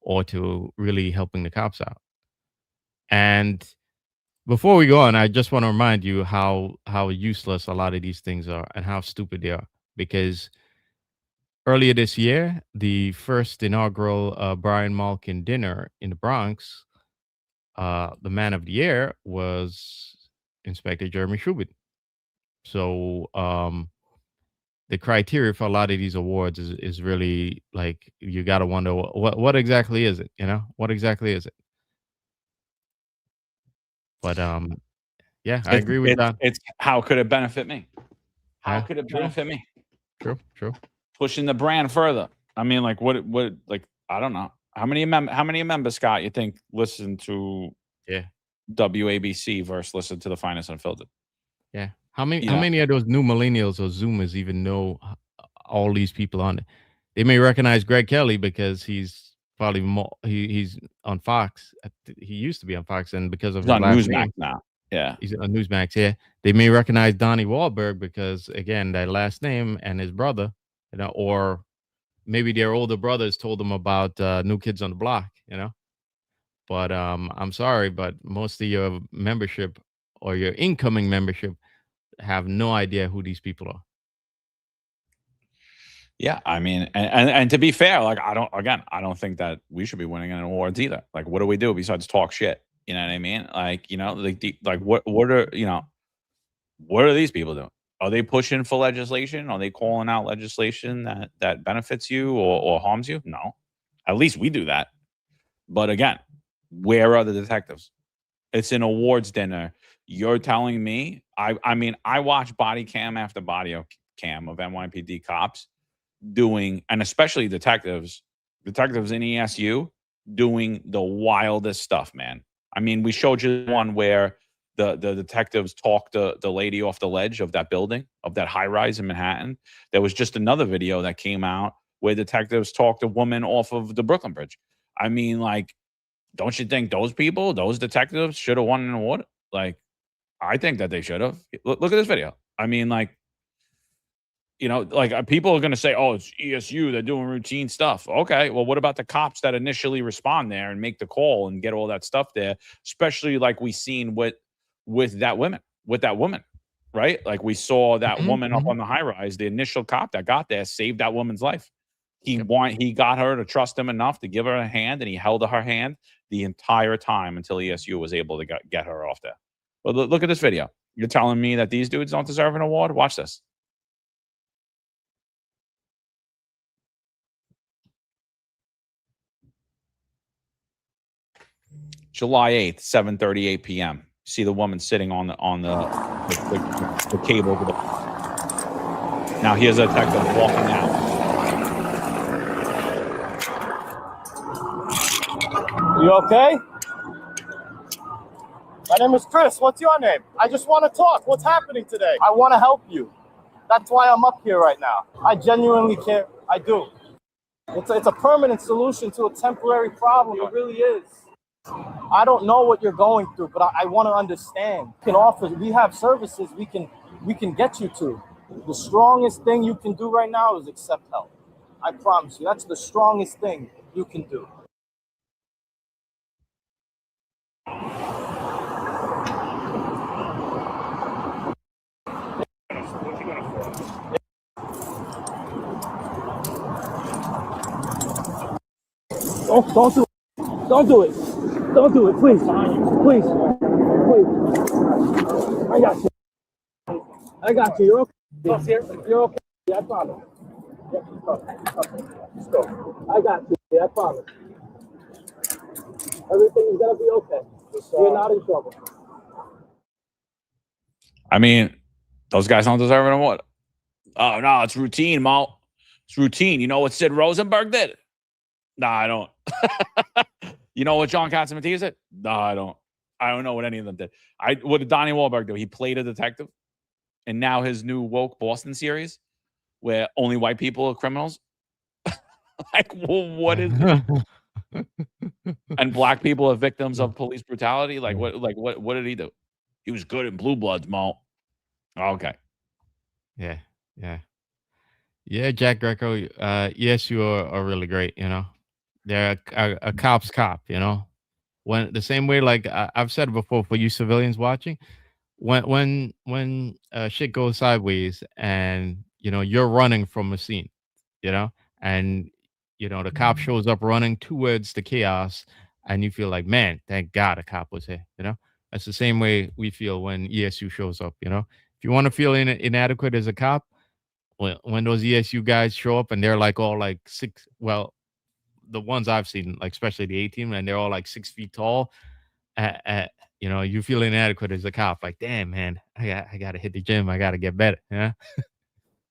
or to really helping the cops out? And before we go on, I just want to remind you how useless a lot of these things are and how stupid they are. Because earlier this year, the first inaugural Brian Malkin dinner in the Bronx, the man of the year was Inspector Jeremy Shubin. So the criteria for a lot of these awards is really like, you got to wonder what exactly is it? What exactly is it? But yeah, I agree with that. It's how could it benefit me? How could it true. benefit me? True. Pushing the brand further. I mean, like what like, I don't know. How many members, Scott, you think listen to WABC versus listen to the Finest Unfiltered? Yeah. How many of those new millennials or Zoomers even know all these people on it? They may recognize Greg Kelly because he's probably more. He's on Fox. He used to be on Fox, and because of He's on last Newsmax name, now. Yeah, he's on Newsmax. Yeah, they may recognize Donnie Wahlberg because, again, that last name and his brother, or maybe their older brothers told them about New Kids on the Block, But I'm sorry, but most of your membership or your incoming membership have no idea who these people are. Yeah, I mean, and to be fair, like, I don't think that we should be winning an awards either. Like, what do we do besides talk shit? You know what I mean? Like, what are these people doing? Are they pushing for legislation? Are they calling out legislation that benefits you or harms you? No. At least we do that. But again, where are the detectives? It's an awards dinner. You're telling me, I mean, I watch body cam after body cam of NYPD cops doing, and especially detectives in ESU doing the wildest stuff, man. I mean, we showed you one where the detectives talked the lady off the ledge of that building, of that high rise in Manhattan. There was just another video that came out where detectives talked a woman off of the Brooklyn Bridge. I mean, like, don't you think those detectives should have won an award? Like, I think that they should have. Look at this video. I mean, like, people are going to say, oh, it's ESU, they're doing routine stuff. Okay, well, what about the cops that initially respond there and make the call and get all that stuff there? Especially like we seen with that woman, right? Like, we saw that woman up on the high rise. The initial cop that got there saved that woman's life. He got her to trust him enough to give her a hand, and he held her hand the entire time until ESU was able to get her off there. But look at this video. You're telling me that these dudes don't deserve an award? Watch this. July 8th, 7:38 p.m. See the woman sitting on the cable. Now here's a detective walking out. You okay? My name is Chris. What's your name? I just want to talk. What's happening today? I want to help you. That's why I'm up here right now. I genuinely care. I do. It's a permanent solution to a temporary problem. It really is. I don't know what you're going through, but I want to understand. We have services we can get you to. The strongest thing you can do right now is accept help. I promise you, that's the strongest thing you can do. Don't do it. Don't do it. Don't do it, please. Please. I got you. I got you. You're okay. You're okay. Yeah, I promise. Yeah, let's go. I got you. Yeah, I promise. Everything is gonna be okay. You're not in trouble. I mean, those guys don't deserve an award. Oh no, it's routine, Mo. It's routine. You know what Sid Rosenberg did? No, I don't. You know what John Catsimatidis did? No, I don't. I don't know what any of them did. What did Donnie Wahlberg do? He played a detective, and now his new woke Boston series, where only white people are criminals. Like, well, what is it? And black people are victims of police brutality. Like, what did he do? He was good in Blue Bloods, Mo. Okay. Yeah, Jack Greco. Yes, you are really great. You know, they're a cop's cop. You know, when the same way, like I've said before, for you civilians watching, when shit goes sideways and you know you're running from a scene, you know, and you know the cop shows up running towards the chaos, and you feel like, man, thank God a cop was here. You know, that's the same way we feel when ESU shows up. You know, if you want to feel inadequate as a cop, when those ESU guys show up and they're like all like the ones I've seen, like especially the 18, and they're all like 6 feet tall. You know, you feel inadequate as a cop. Like, damn, man, I got to hit the gym. I got to get better. Yeah.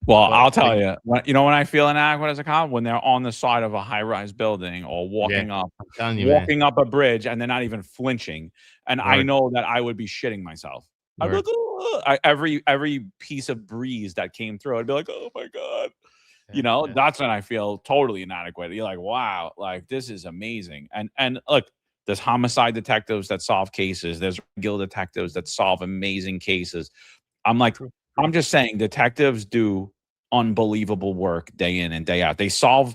Well, I'll tell you, when I feel inadequate as a cop, when they're on the side of a high-rise building or walking up a bridge, and they're not even flinching, and I know that I would be shitting myself. I'd be like, every piece of breeze that came through, I'd be like, oh my God. You know, that's when I feel totally inadequate. You're like, wow, like this is amazing. And look, there's homicide detectives that solve cases. There's regular detectives that solve amazing cases. I'm just saying detectives do unbelievable work day in and day out. They they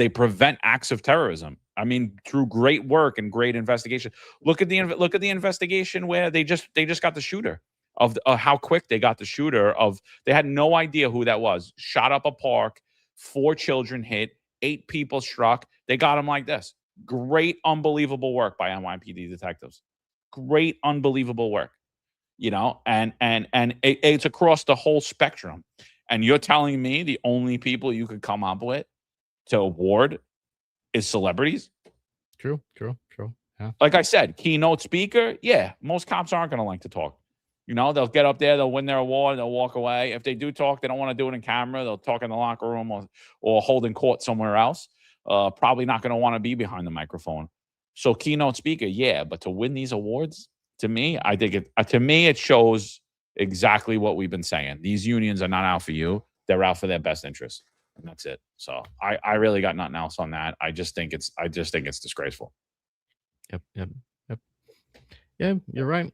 prevent acts of terrorism. I mean, through great work and great investigation. Look at the investigation where they just got the shooter of how quick they got the shooter of. They had no idea who that was. Shot up a park, 4 children hit, 8 people struck. They got him like this. Great, unbelievable work by NYPD detectives. Great, unbelievable work. You know, and it's across the whole spectrum. And you're telling me the only people you could come up with to award is celebrities? True. Yeah. Like I said, keynote speaker. Yeah, most cops aren't going to like to talk. You know, they'll get up there, they'll win their award, they'll walk away. If they do talk, they don't want to do it in camera. They'll talk in the locker room or holding court somewhere else. Probably not going to want to be behind the microphone. So keynote speaker, yeah, but to win these awards, to me, I think it shows exactly what we've been saying. These unions are not out for you; they're out for their best interests, and that's it. So I really got nothing else on that. I just think it's disgraceful. Yep. Yeah, you're right.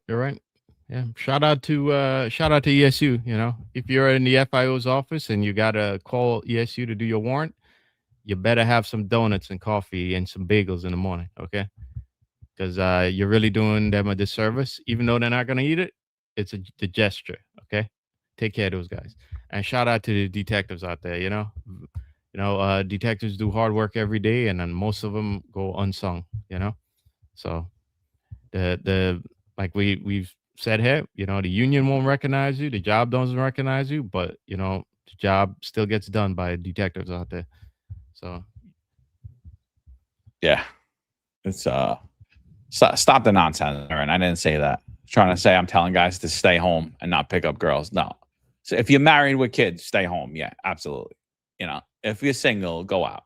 Yeah, shout out to ESU. You know, if you're in the FIO's office and you gotta call ESU to do your warrant, you better have some donuts and coffee and some bagels in the morning, okay? Because you're really doing them a disservice. Even though they're not going to eat it, it's the gesture, okay? Take care of those guys. And shout out to the detectives out there, you know? Detectives do hard work every day, and then most of them go unsung, you know? So the like we've said here, you know, the union won't recognize you, the job doesn't recognize you, but, you know, the job still gets done by detectives out there. So, yeah, it's stop the nonsense. And I didn't say that. I'm trying to say I'm telling guys to stay home and not pick up girls. No. So if you're married with kids, stay home. Yeah, absolutely. You know, if you're single, go out.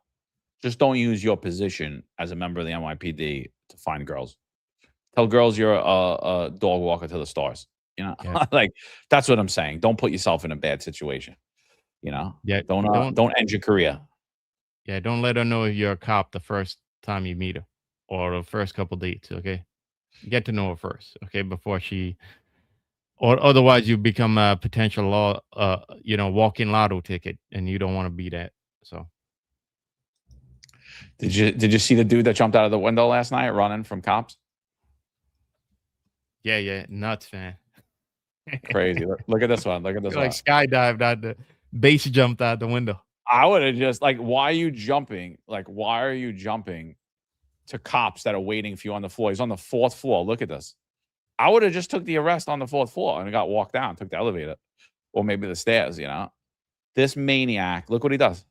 Just don't use your position as a member of the NYPD to find girls. Tell girls you're a dog walker to the stars. You know, like that's what I'm saying. Don't put yourself in a bad situation. You know, yeah. Don't end your career. Yeah, don't let her know you're a cop the first time you meet her or the first couple dates, okay? Get to know her first, okay, before she or otherwise you become a potential walking lotto ticket and you don't want to be that. So, Did you see the dude that jumped out of the window last night running from cops? yeah, nuts, man. Crazy. Look at this one. Look at this Like one. skydived out the base jumped out the window. I would have just like, why are you jumping? Like, why are you jumping to cops that are waiting for you on the floor? He's on the 4th floor. Look at this. I would have just took the arrest on the 4th floor and got walked down, took the elevator or maybe the stairs, you know? This maniac, look what he does.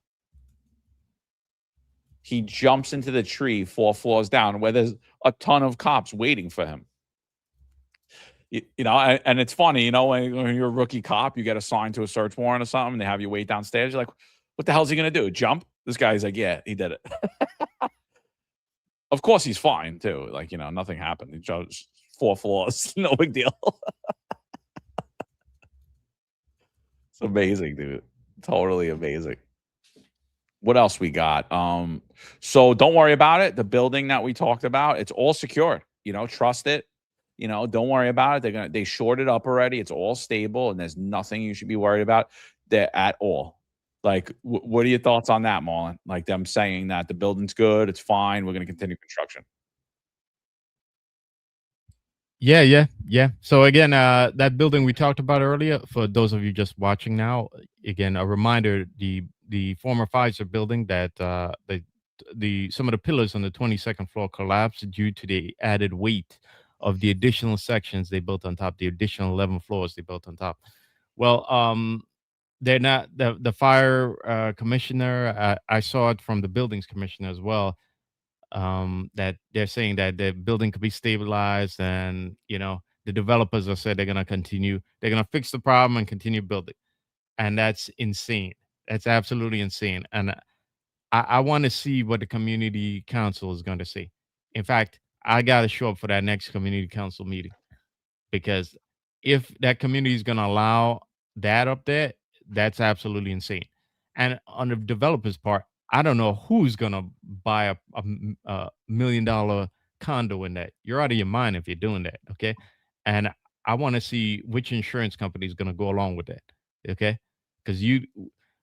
He jumps into the tree 4 floors down where there's a ton of cops waiting for him. You know, and it's funny, you know, when you're a rookie cop, you get assigned to a search warrant or something, they have you wait downstairs. You're like, what the hell is he going to do? Jump? This guy's like, yeah, he did it. Of course, he's fine, too. Like, you know, nothing happened. He jumped 4 floors. No big deal. It's amazing, dude. Totally amazing. What else we got? So don't worry about it. The building that we talked about, it's all secured. You know, trust it. You know, don't worry about it. They shored it up already. It's all stable, and there's nothing you should be worried about there at all. Like, what are your thoughts on that, Marlon? Like them saying that the building's good, it's fine, we're going to continue construction. Yeah. So again, that building we talked about earlier, for those of you just watching now, again, a reminder, the former Pfizer building that some of the pillars on the 22nd floor collapsed due to the added weight of the additional sections they built on top, the additional 11 floors they built on top. Well, they're not the fire commissioner. I saw it from the buildings commissioner as well. That they're saying that the building could be stabilized, and you know the developers have said they're gonna continue. They're gonna fix the problem and continue building, and that's insane. That's absolutely insane. And I want to see what the community council is going to say. In fact, I got to show up for that next community council meeting, because if that community is going to allow that up there, that's absolutely insane. And on the developer's part, I don't know who's going to buy a $1 million condo in that. You're out of your mind if you're doing that. Okay. And I want to see which insurance company is going to go along with that. Okay. Because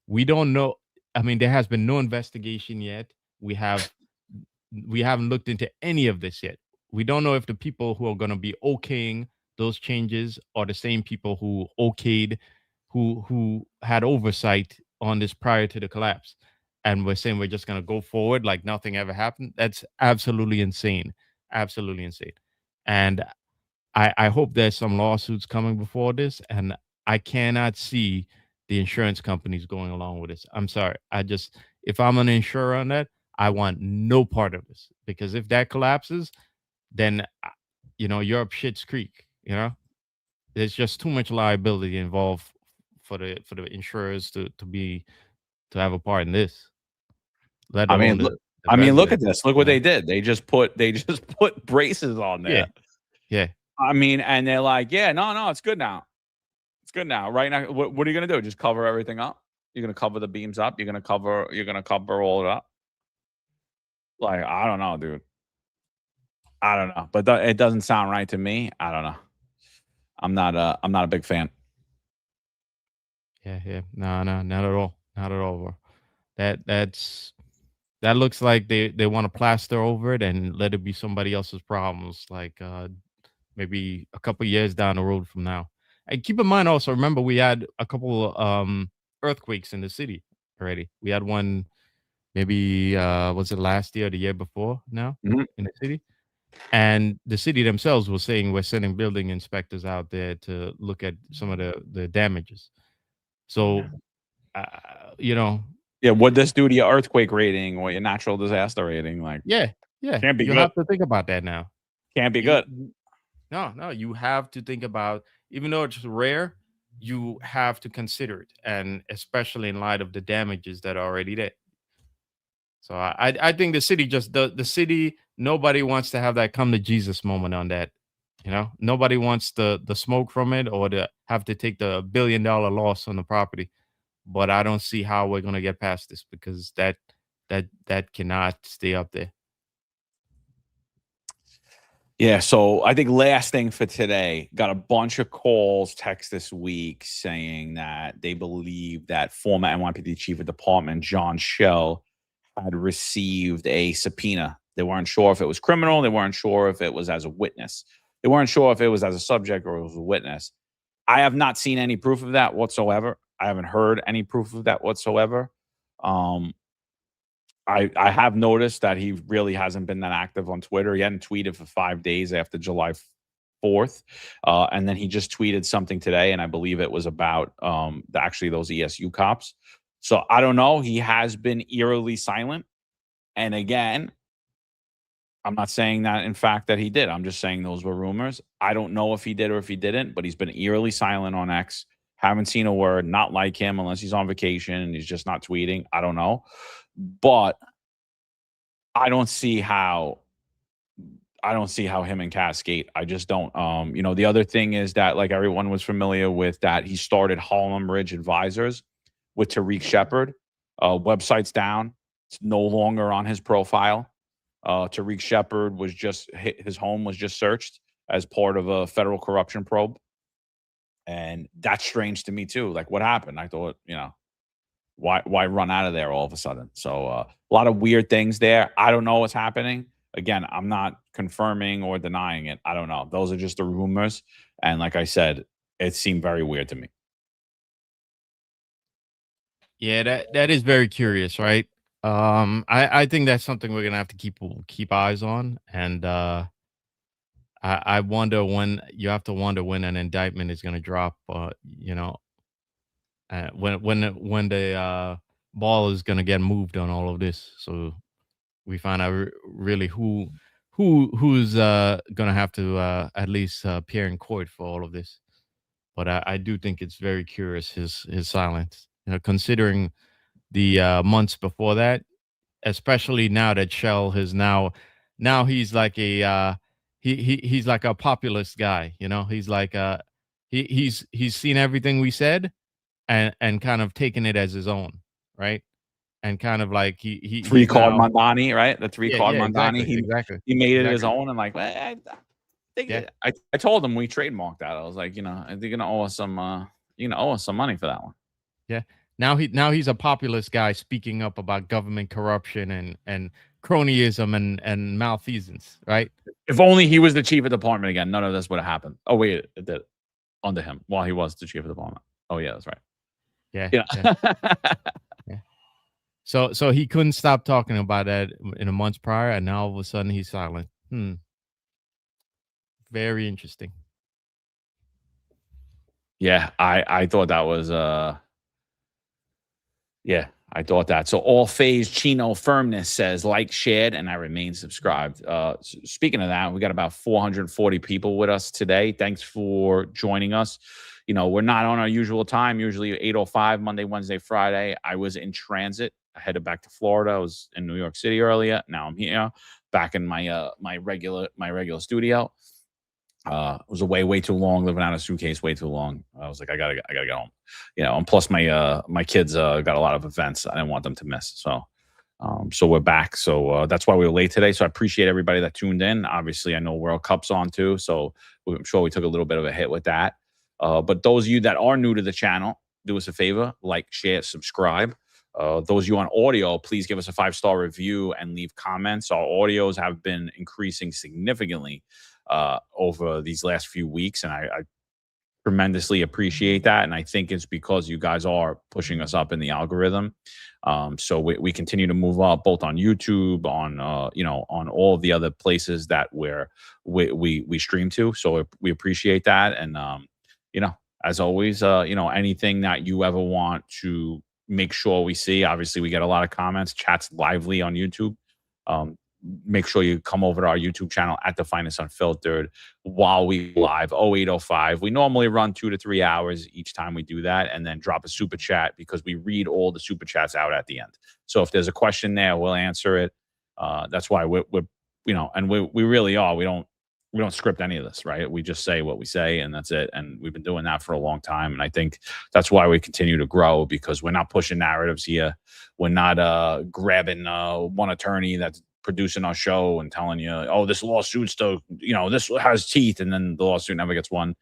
we don't know. I mean, there has been no investigation yet. We haven't looked into any of this yet. We don't know if the people who are going to be okaying those changes are the same people who okayed, who had oversight on this prior to the collapse. And we're saying we're just going to go forward like nothing ever happened. That's absolutely insane. Absolutely insane. And I hope there's some lawsuits coming before this. And I cannot see the insurance companies going along with this. I'm sorry. If I'm an insurer on that, I want no part of this, because if that collapses, then, you know, you're up shit's creek. You know, there's just too much liability involved for the insurers to have a part in this. Look at this. Look what they did. They just put braces on there. Yeah. I mean, and they're like, yeah, no, it's good now. It's good now. Right now, what are you gonna do? Just cover everything up? You're gonna cover the beams up? You're gonna cover all it up? Like, I don't know, dude. I don't know, but it doesn't sound right to me. I don't know. I'm not a big fan. Yeah. No, not at all. Not at all, bro. That looks like they want to plaster over it and let it be somebody else's problems, like maybe a couple years down the road from now. And keep in mind also, remember, we had a couple earthquakes in the city already. We had one maybe was it last year or the year before now in the city? And the city themselves was saying we're sending building inspectors out there to look at some of the damages. So, you know. Yeah, what this do to your earthquake rating or your natural disaster rating? Like, yeah. Can't be you good. have to think about that now. Can't be good. No, you have to think about, even though it's rare, you have to consider it, and especially in light of the damages that are already there. So I think the city, nobody wants to have that come to Jesus moment on that. You know, nobody wants the smoke from it or to have to take the $1 billion loss on the property. But I don't see how we're going to get past this, because that that cannot stay up there. Yeah, so I think last thing for today, got a bunch of calls, texts this week saying that they believe that former NYPD Chief of Department John Schell had received a subpoena. They weren't sure if it was criminal. They weren't sure if it was as a witness. They weren't sure if it was as a subject or it was a witness. I have not seen any proof of that whatsoever. I haven't heard any proof of that whatsoever. I have noticed that he really hasn't been that active on Twitter. He hadn't tweeted for 5 days after July 4th. And then he just tweeted something today, and I believe it was about actually those ESU cops. So I don't know. He has been eerily silent. And again, I'm not saying that, in fact, that he did. I'm just saying those were rumors. I don't know if he did or if he didn't, but he's been eerily silent on X. Haven't seen a word, not like him unless he's on vacation and he's just not tweeting. I don't know. But I don't see how him and Cascade. I just don't. The other thing is that, like, everyone was familiar with that, he started Harlem Ridge Advisors with Tariq Shepard. Website's down. It's no longer on his profile. Tariq Shepard was his home was just searched as part of a federal corruption probe. And that's strange to me too. Like, what happened? I thought, why run out of there all of a sudden? So a lot of weird things there. I don't know what's happening. Again, I'm not confirming or denying it. I don't know. Those are just the rumors. And like I said, it seemed very weird to me. Yeah, that is very curious, right? I think that's something we're gonna have to keep eyes on, and I wonder when when an indictment is gonna drop. When the ball is gonna get moved on all of this, so we find out really who's gonna have to at least appear in court for all of this. But I do think it's very curious his silence. Considering the months before that, especially now that Shell has now he's like a he's like a populist guy. He's like he's seen everything we said and kind of taken it as his own, right? And kind of like he Three-card Mamdani, right? The three-card Mamdani. Exactly. He made it his own, and like, I told him we trademarked that. I was like, they're gonna owe us some money for that one. Yeah. Now he's a populist guy speaking up about government corruption and cronyism and malfeasance, right? If only he was the chief of department again, none of this would have happened. Oh wait, it did under him while he was the chief of department. Oh yeah, that's right. Yeah. Yeah. So he couldn't stop talking about that in the months prior, and now all of a sudden he's silent. Very interesting. Yeah, I thought that was I thought that. So All Phase Chino Firmness says, like, shared, and I remain subscribed. Speaking of that, we got about 440 people with us today. Thanks for joining us. We're not on our usual time, usually 8:05, Monday, Wednesday, Friday. I was in transit. I headed back to Florida. I was in New York City earlier. Now I'm here, back in my regular studio. It was way too long, living out of a suitcase way too long. I was like, I gotta get home, and plus my kids got a lot of events I didn't want them to miss. So we're back. So that's why we were late today. So I appreciate everybody that tuned in. Obviously I know World Cup's on too. So I'm sure we took a little bit of a hit with that. But those of you that are new to the channel, do us a favor, like, share, subscribe. Those of you on audio, please give us a 5-star review and leave comments. Our audios have been increasing significantly over these last few weeks, and I tremendously appreciate that. And I think it's because you guys are pushing us up in the algorithm. So we continue to move up, both on YouTube, on on all of the other places that we stream to. So we appreciate that. And as always, anything that you ever want to make sure we see. Obviously, we get a lot of comments. Chat's lively on YouTube. Make sure you come over to our YouTube channel at the Finest Unfiltered while we live 0805. We normally run 2 to 3 hours each time we do that, and then drop a super chat because we read all the super chats out at the end. So if there's a question there, we'll answer it. That's why we're and we really are. We don't script any of this, right? We just say what we say, and that's it. And we've been doing that for a long time. And I think that's why we continue to grow, because we're not pushing narratives here. We're not grabbing one attorney that's producing our show and telling you, oh, this lawsuit's this has teeth, and then the lawsuit never gets won.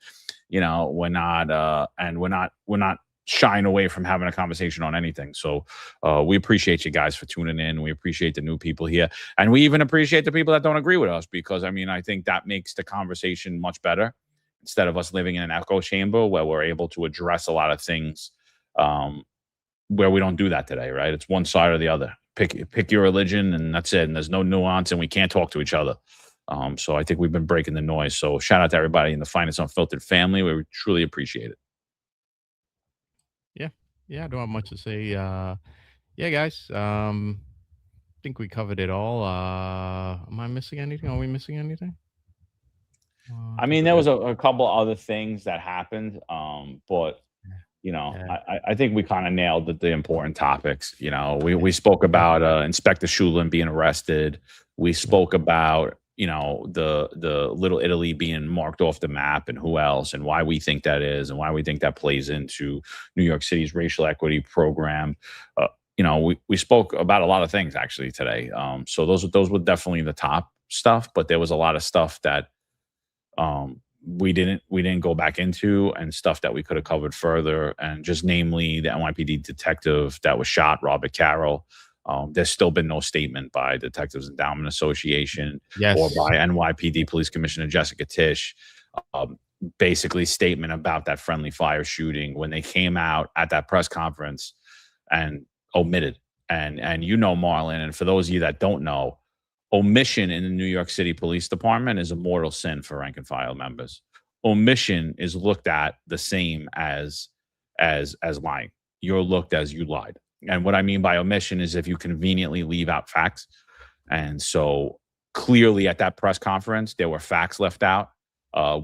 We're not, and we're not shying away from having a conversation on anything. So we appreciate you guys for tuning in. We appreciate the new people here. And we even appreciate the people that don't agree with us, because I think that makes the conversation much better, instead of us living in an echo chamber where we're able to address a lot of things where we don't do that today, right? It's one side or the other. Pick your religion, and that's it. And there's no nuance, and we can't talk to each other. So I think we've been breaking the noise. So shout out to everybody in the Finest Unfiltered family. We truly appreciate it. Yeah, I don't have much to say. Yeah, guys. I think we covered it all. Am I missing anything? Are we missing anything? There was a couple other things that happened, but I think we kind of nailed the important topics. We spoke about Inspector Shulin being arrested. We spoke about the Little Italy being marked off the map, and who else, and why we think that is, and why we think that plays into New York City's racial equity program. We spoke about a lot of things actually today. So those were definitely the top stuff, but there was a lot of stuff that we didn't go back into, and stuff that we could have covered further, and just namely the NYPD detective that was shot, Robert Carroll. There's still been no statement by Detectives Endowment Association or by NYPD Police Commissioner Jessica Tisch. Basically, statement about that friendly fire shooting when they came out at that press conference and omitted. And Marlon, and for those of you that don't know, omission in the New York City Police Department is a mortal sin for rank and file members. Omission is looked at the same as lying. You're looked as you lied. And what I mean by omission is if you conveniently leave out facts. And so clearly at that press conference, there were facts left out.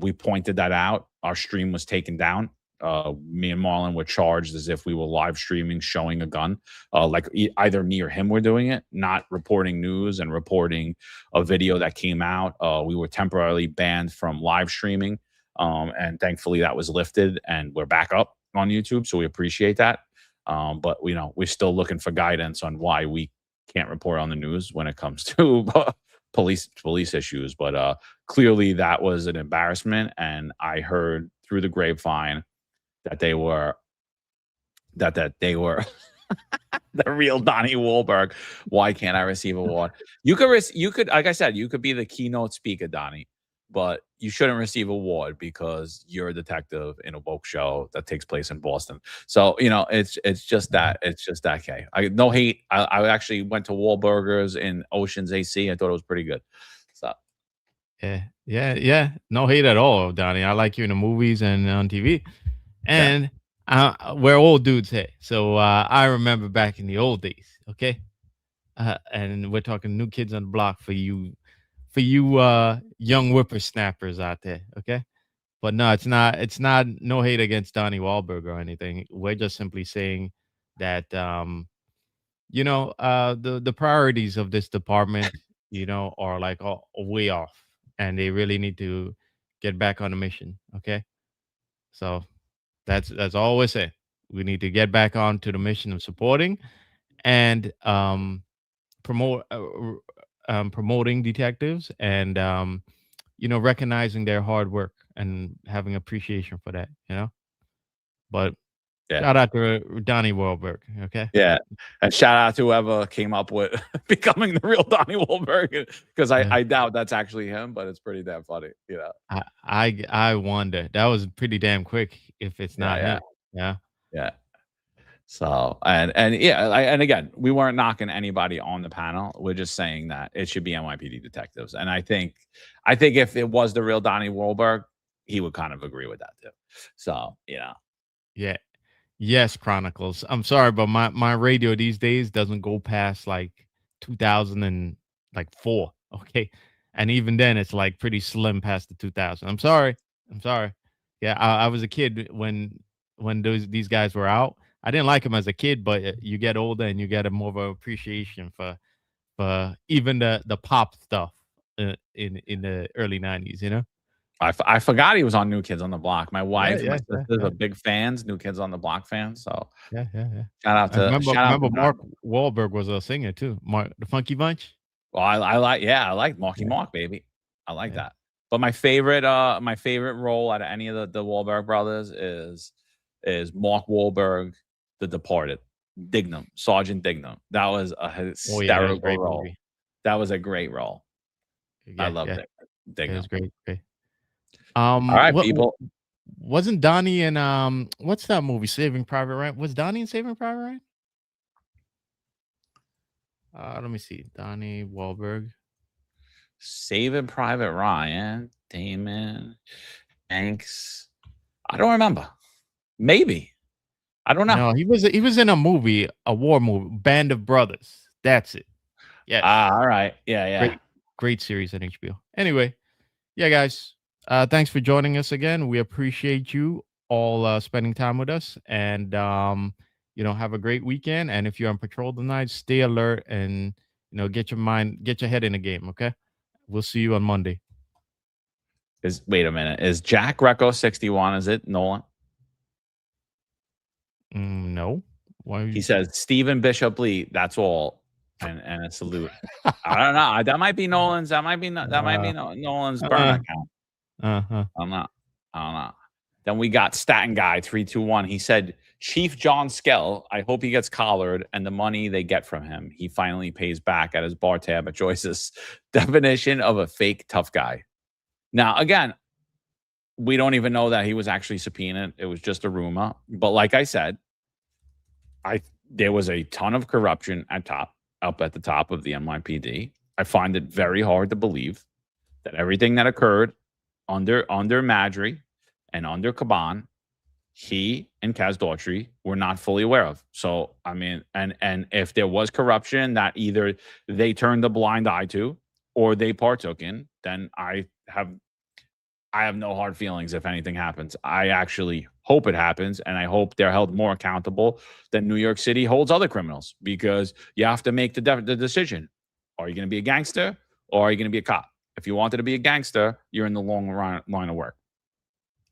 We pointed that out. Our stream was taken down. Me and Marlon were charged as if we were live streaming, showing a gun. Either me or him were doing it, not reporting news and reporting a video that came out. We were temporarily banned from live streaming. And thankfully that was lifted, and we're back up on YouTube. So we appreciate that. But we're still looking for guidance on why we can't report on the news when it comes to police issues. But clearly that was an embarrassment, and I heard through the grapevine that they were the real Donnie Wahlberg. Why can't I receive an award? You could, like I said, you could be the keynote speaker, Donnie, but you shouldn't receive an award because you're a detective in a woke show that takes place in Boston. So, it's just that okay. No hate. I actually went to Wahlburgers in Oceans AC. I thought it was pretty good. So yeah. No hate at all, Donnie. I like you in the movies and on TV. And we're old dudes here. So I remember back in the old days, okay? And we're talking New Kids on the Block for you young whippersnappers out there, okay? But no, it's not no hate against Donnie Wahlberg or anything. We're just simply saying that the priorities of this department, are like way off, and they really need to get back on the mission, okay? So that's all we're saying. We need to get back onto the mission of supporting and promoting detectives and recognizing their hard work and having appreciation for that, But shout out to Donnie Wahlberg, okay? Yeah, and shout out to whoever came up with becoming the real Donnie Wahlberg, because I doubt that's actually him, but it's pretty damn funny, I wonder. That was pretty damn quick if it's not him. Yeah. So and again, we weren't knocking anybody on the panel. We're just saying that it should be NYPD detectives. And I think if it was the real Donnie Wahlberg, he would kind of agree with that too. So yeah. Yes, Chronicles. I'm sorry, but my radio these days doesn't go past like 2004. Okay. And even then it's like pretty slim past the 2000. I'm sorry. Yeah, I was a kid when these guys were out. I didn't like them as a kid, but you get older and you get a more of an appreciation for even the pop stuff in the early 90s, you know? I forgot he was on New Kids on the Block. My wife, Yeah, my yeah, sisters yeah. are big fans, New Kids on the Block fans. So Yeah, yeah, yeah. shout out I to remember Don. Mark Wahlberg was a singer too. The Funky Bunch. Well, I like Marky Yeah. Mark, baby. I like Yeah. that. But my favorite role out of any of the Wahlberg brothers is Mark Wahlberg, The Departed, Dignam, Sergeant Dignam. That was a That was a hysterical great role. movie. That was a great role. I Yeah, loved yeah. it. It was Dignam. great. Great. All right, What people. wasn't Donnie in what's that movie? Saving Private Ryan? Was Donnie in Saving Private Ryan? Let me see. Donnie Wahlberg. Saving Private Ryan, Damon, Hanks. I don't remember. Maybe. I don't know. No, he was in a movie, a war movie, Band of Brothers. That's it. Yeah. All right. Yeah. Great series on HBO. Anyway, yeah, guys. Thanks for joining us again. We appreciate you all spending time with us, and have a great weekend. And if you're on patrol tonight, stay alert and get your head in the game. Okay, we'll see you on Monday. Wait a minute. Is Jack Greco 61? Is it Nolan? No. Why? He says Stephen Bishop Lee. That's all, and a salute. I don't know. That might be Nolan's. That might be Nolan's burner account. I don't know. Then we got Staten Guy 321. He said, Chief John Skell, I hope he gets collared and the money they get from him, he finally pays back at his bar tab at Joyce's. Definition of a fake tough guy. Now, again, we don't even know that he was actually subpoenaed. It was just a rumor. But like I said, there was a ton of corruption up at the top of the NYPD. I find it very hard to believe that everything that occurred under Madry and under Caban, he and Kaz Daughtry were not fully aware of. So, I mean, and if there was corruption that either they turned a blind eye to or they partook in, then I have no hard feelings if anything happens. I actually hope it happens, and I hope they're held more accountable than New York City holds other criminals, because you have to make the decision. Are you going to be a gangster or are you going to be a cop? If you wanted to be a gangster, you're in the long line of work.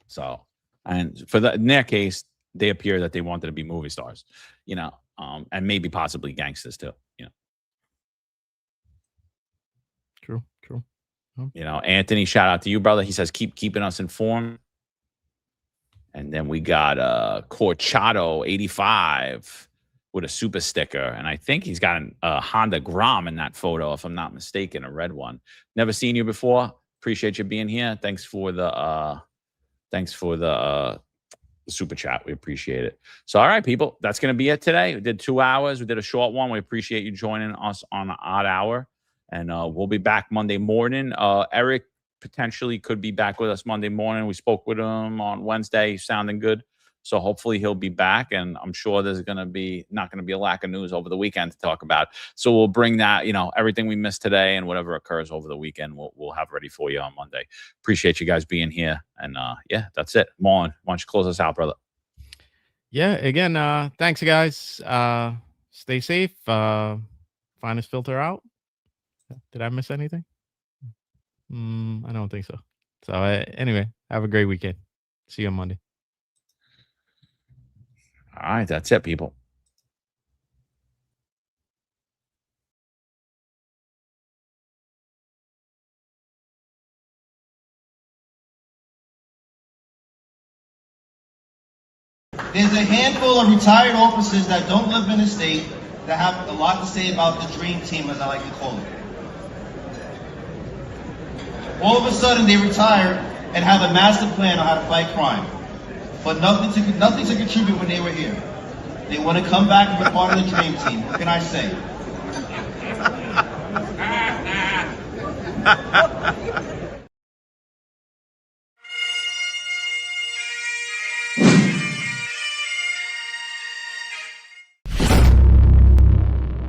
So, and in their case, they appear that they wanted to be movie stars, and maybe possibly gangsters too, True. Anthony, shout out to you, brother. He says, keep keeping us informed. And then we got Corchado 85 with a super sticker. And I think he's got a Honda Grom in that photo, if I'm not mistaken, a red one. Never seen you before. Appreciate you being here. Thanks for the super chat. We appreciate it. So, all right, people, that's going to be it today. We did 2 hours. We did a short one. We appreciate you joining us on an odd hour. And we'll be back Monday morning. Eric potentially could be back with us Monday morning. We spoke with him on Wednesday. He's sounding good. So hopefully he'll be back. And I'm sure there's not going to be a lack of news over the weekend to talk about. So we'll bring that, everything we missed today and whatever occurs over the weekend, we'll have ready for you on Monday. Appreciate you guys being here. And yeah, that's it. Marlon, why don't you close us out, brother? Yeah, again, thanks, guys. Stay safe. Finest filter out. Did I miss anything? I don't think so. So anyway, have a great weekend. See you on Monday. All right, that's it, people. There's a handful of retired officers that don't live in the state that have a lot to say about the dream team, as I like to call it. All of a sudden, they retire and have a master plan on how to fight crime, but nothing to contribute when they were here. They want to come back and be part of the dream team. What can I say?